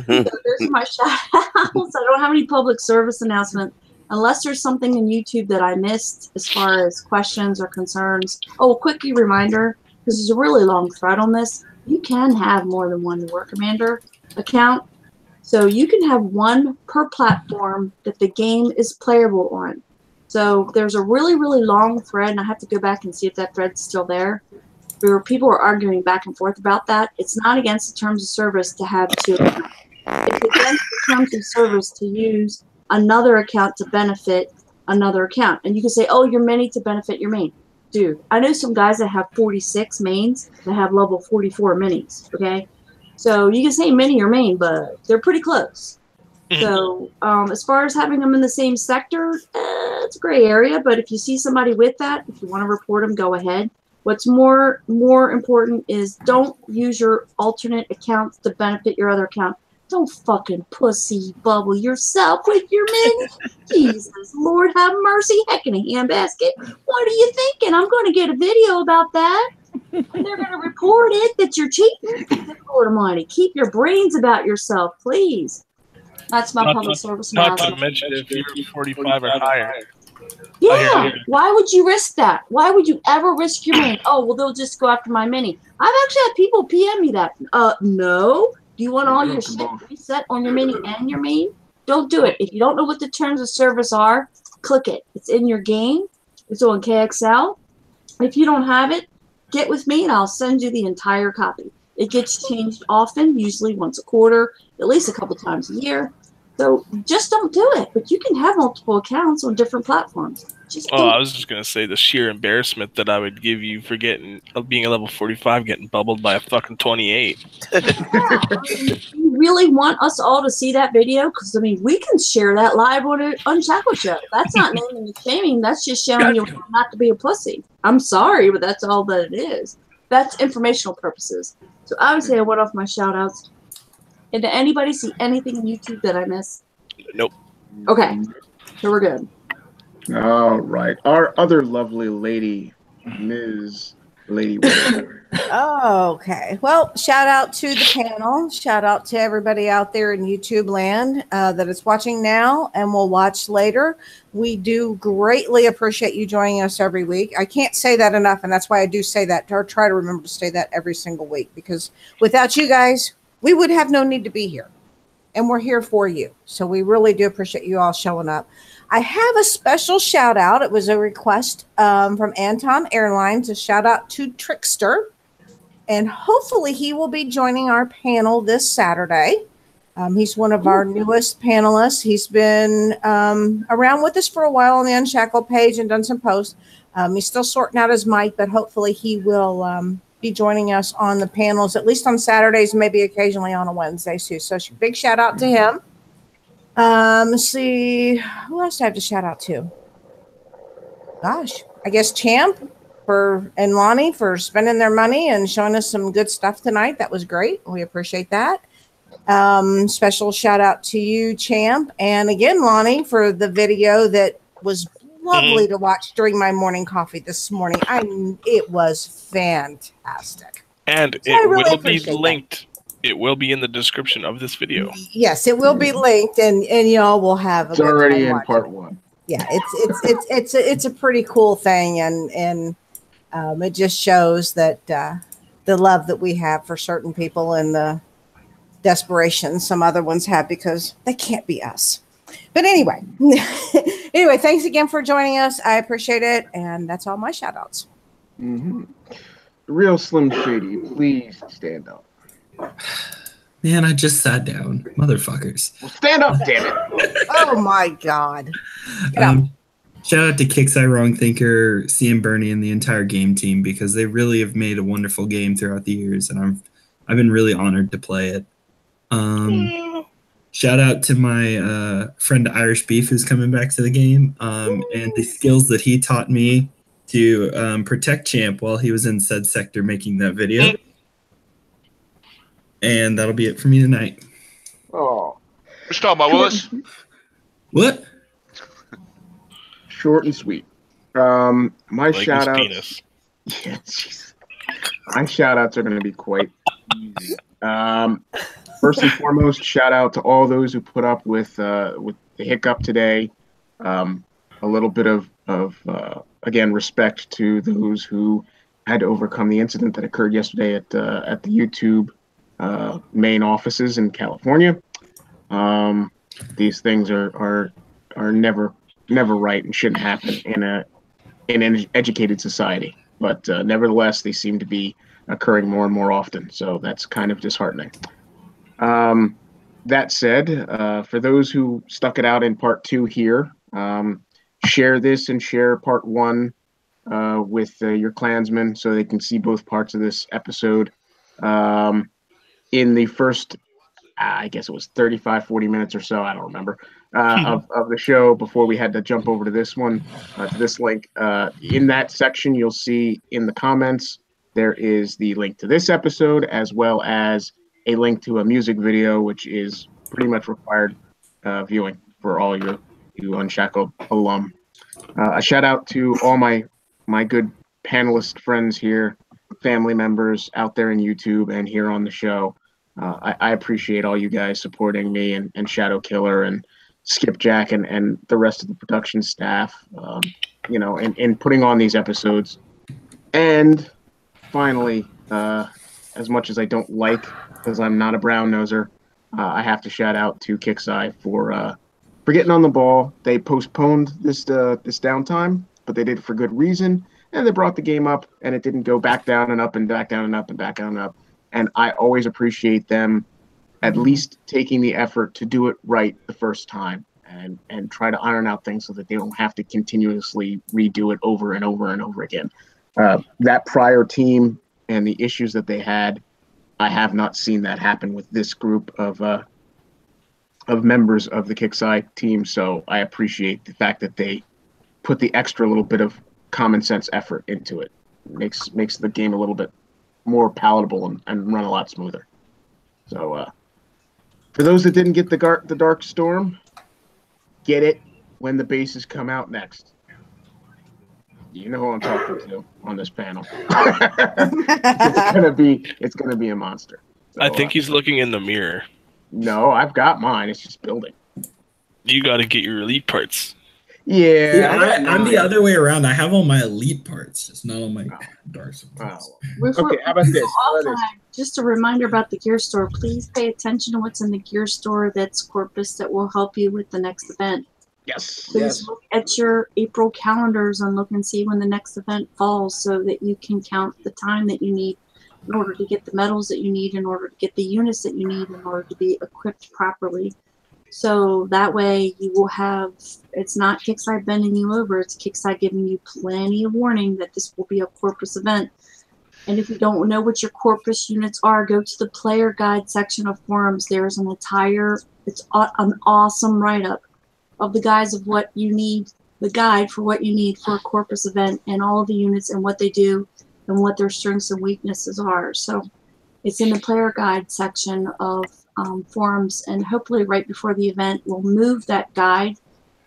those are my shout outs. I don't have any public service announcement unless there's something in YouTube that I missed as far as questions or concerns. Oh, a quickie reminder, because there's a really long thread on this. You can have more than one War Commander account. So you can have one per platform that the game is playable on. So there's a really, really long thread, and I have to go back and see if that thread's still there. Where people are arguing back and forth about that. It's not against the terms of service to have two accounts. It's against the terms of service to use another account to benefit another account. And you can say, oh, your mini to benefit your main. Dude, I know some guys that have 46 mains that have level 44 minis, okay? So you can say mini or main, but they're pretty close. So as far as having them in the same sector, it's a gray area. But if you see somebody with that, if you want to report them, go ahead. What's more important is don't use your alternate accounts to benefit your other account. Don't fucking pussy bubble yourself with your mini. Jesus, Lord have mercy. Heck in a handbasket. What are you thinking? I'm going to get a video about that. They're going to report it that you're cheating. Good Lord Almighty. Keep your brains about yourself, please. That's my public service announcement.
Not to mention if you're 45 or higher.
Yeah, why would you risk that? Why would you ever risk your main? Oh, well, they'll just go after my mini. I've actually had people PM me that. No. Do you want all your shit reset on your mini and your main? Don't do it. If you don't know what the terms of service are, click it. It's in your game. It's on KXL. If you don't have it, get with me and I'll send you the entire copy. It gets changed often, usually once a quarter, at least a couple times a year. So just don't do it. But you can have multiple accounts on different platforms.
I was just going to say the sheer embarrassment that I would give you for being a level 45, getting bubbled by a fucking 28.
You really want us all to see that video? Because, I mean, we can share that live on an Unshackled show. That's not naming and shaming. That's just showing you not to be a pussy. I'm sorry, but that's all that it is. That's informational purposes. So I would say I went off my shout outs. And did anybody see anything on YouTube that I missed?
Nope.
Okay. So we're good.
All right. Our other lovely lady, Ms. Lady Ray.
Okay. Well, shout out to the panel. Shout out to everybody out there in YouTube land that is watching now and will watch later. We do greatly appreciate you joining us every week. I can't say that enough, and that's why I do say that, or try to remember to say that every single week, because without you guys, we would have no need to be here. And we're here for you. So we really do appreciate you all showing up. I have a special shout out. It was a request from Anton Airlines, a shout out to Trickster. And hopefully he will be joining our panel this Saturday. He's one of our newest panelists. He's been around with us for a while on the Unshackled page and done some posts. He's still sorting out his mic, but hopefully he will be joining us on the panels, at least on Saturdays, maybe occasionally on a Wednesday too. So big shout out to him. Let's see, who else do I have to shout out to? Gosh, I guess Champ and Lonnie for spending their money and showing us some good stuff tonight. That was great. We appreciate that. Special shout out to you, Champ, and again, Lonnie, for the video that was lovely to watch during my morning coffee this morning. It was fantastic.
And
So I
it
really
will be
appreciate
linked. It will be in the description of this video.
Yes, it will be linked, and y'all will have.
It's already in part 1.
Yeah, it's a pretty cool thing, and it just shows that the love that we have for certain people and the desperation some other ones have because they can't be us. But anyway, thanks again for joining us. I appreciate it, and that's all my shout outs.
Mm-hmm. Real Slim Shady, please stand up.
Man, I just sat down, motherfuckers.
Well, stand up, damn it!
Oh my God!
Shout out to Kicksai Wrong Thinker, CM Bernie, and the entire game team because they really have made a wonderful game throughout the years, and I've been really honored to play it. Shout out to my friend Irish Beef who's coming back to the game, and the skills that he taught me to protect Champ while he was in said sector making that video. And that'll be it for me tonight.
Oh,
what you talking about, Willis?
What?
Short and sweet. My
Like
shout outs.
penis.
Yeah, jeez. My shout outs are going to be quite easy. First and foremost, shout out to all those who put up with the hiccup today. A little bit of again respect to those who had to overcome the incident that occurred yesterday at the YouTube main offices in California. These things are never right and shouldn't happen in an educated society. But nevertheless, they seem to be occurring more and more often. So that's kind of disheartening. That said, for those who stuck it out in part 2 here, share this and share part 1 with your clansmen so they can see both parts of this episode. In the first, I guess it was 35, 40 minutes or so, I don't remember, of the show before we had to jump over to this one, to this link. In that section, you'll see in the comments, there is the link to this episode as well as a link to a music video, which is pretty much required viewing for all you Unshackled alum. A shout out to all my good panelist friends here, family members out there in YouTube and here on the show. I appreciate all you guys supporting me and Shadow Killer and Skipjack and the rest of the production staff, in putting on these episodes. And finally, as much as I don't like, because I'm not a brown noser, I have to shout out to Kicksai for getting on the ball. They postponed this downtime, but they did it for good reason. And they brought the game up, and it didn't go back down and up and back down and up and back down and up. And I always appreciate them at least taking the effort to do it right the first time and try to iron out things so that they don't have to continuously redo it over and over and over again. That prior team and the issues that they had, I have not seen that happen with this group of members of the Kicksai team. So I appreciate the fact that they put the extra little bit of common sense effort into it. Makes the game a little bit more palatable and run a lot smoother. So for those that didn't get the Dark Storm, get it when the bases come out next. You know who I'm talking to on this panel. It's gonna be a monster. So,
I think he's looking in the mirror.
No, I've got mine. It's just building. You
got to get your elite parts.
Yeah,
see, I'm the other way around. I have all my elite parts, just not all my dark parts.
Okay, how about this?
Just a reminder about the gear store. Please pay attention to what's in the gear store that's Corpus that will help you with the next event.
Yes.
Please look at your April calendars and look and see when the next event falls so that you can count the time that you need in order to get the medals that you need, in order to get the units that you need, in order to be equipped properly. So that way you will have, it's not Kickside bending you over, it's Kickside giving you plenty of warning that this will be a Corpus event. And if you don't know what your Corpus units are, go to the player guide section of forums. There's an entire, it's an awesome write-up of the guides of what you need, the guide for what you need for a Corpus event and all of the units and what they do and what their strengths and weaknesses are. So it's in the player guide section of forums, and hopefully right before the event we'll move that guide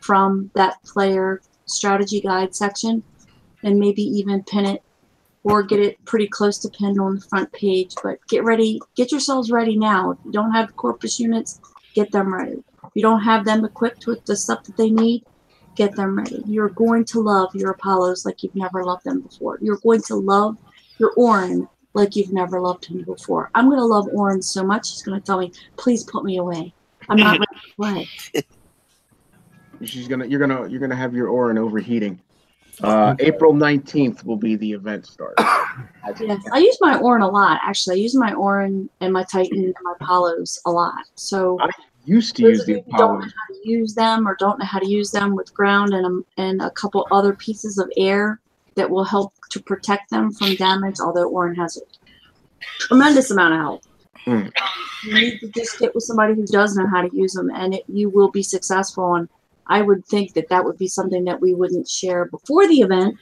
from that player strategy guide section and maybe even pin it or get it pretty close to pinned on the front page. But get ready, get yourselves ready now. If you don't have the Corpus units, get them ready. If you don't have them equipped with the stuff that they need, get them ready. You're going to love your Apollos like you've never loved them before. You're going to love your Orin like you've never loved him before. I'm going to love Orin so much, he's going to tell me, please put me away. I'm not ready to play.
You're gonna have your Orin overheating. April 19th will be the event start.
Yes, I use my Orin a lot. Actually, I use my Orin and my Titan and my Apollos a lot. So
I used to use the
Apollos. Don't know how to use them or don't know how to use them with ground and a couple other pieces of air that will help to protect them from damage, although Orin has a tremendous amount of health. You need to just get with somebody who does know how to use them, and you will be successful. And I would think that would be something that we wouldn't share before the event,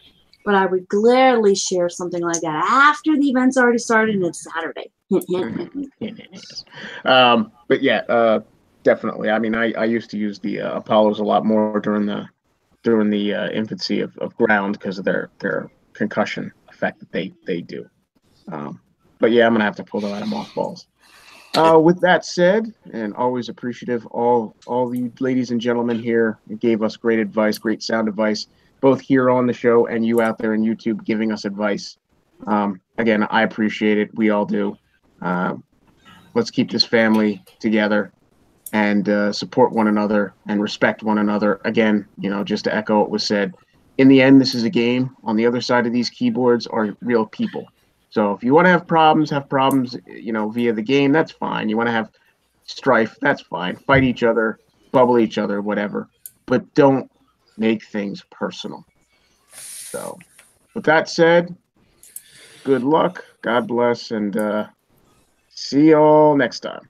but I would gladly share something like that after the event's already started and it's Saturday.
But yeah, definitely. I mean, I used to use the Apollos a lot more during the infancy of ground because of their concussion effect that they do. But yeah, I'm gonna have to pull them out of mothballs. With that said, and always appreciative, all you ladies and gentlemen here gave us great advice, great sound advice, both here on the show and you out there in YouTube giving us advice. Again, I appreciate it. We all do. Let's keep this family together and support one another and respect one another. Again, just to echo what was said, in the end, this is a game. On the other side of these keyboards are real people. So if you want to have problems, via the game, that's fine. You want to have strife, that's fine. Fight each other, bubble each other, whatever. But don't make things personal. So with that said, good luck, God bless, and see y'all next time.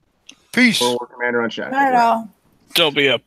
Peace.
Commander UNSHACKLED.
Not at all.
Don't be a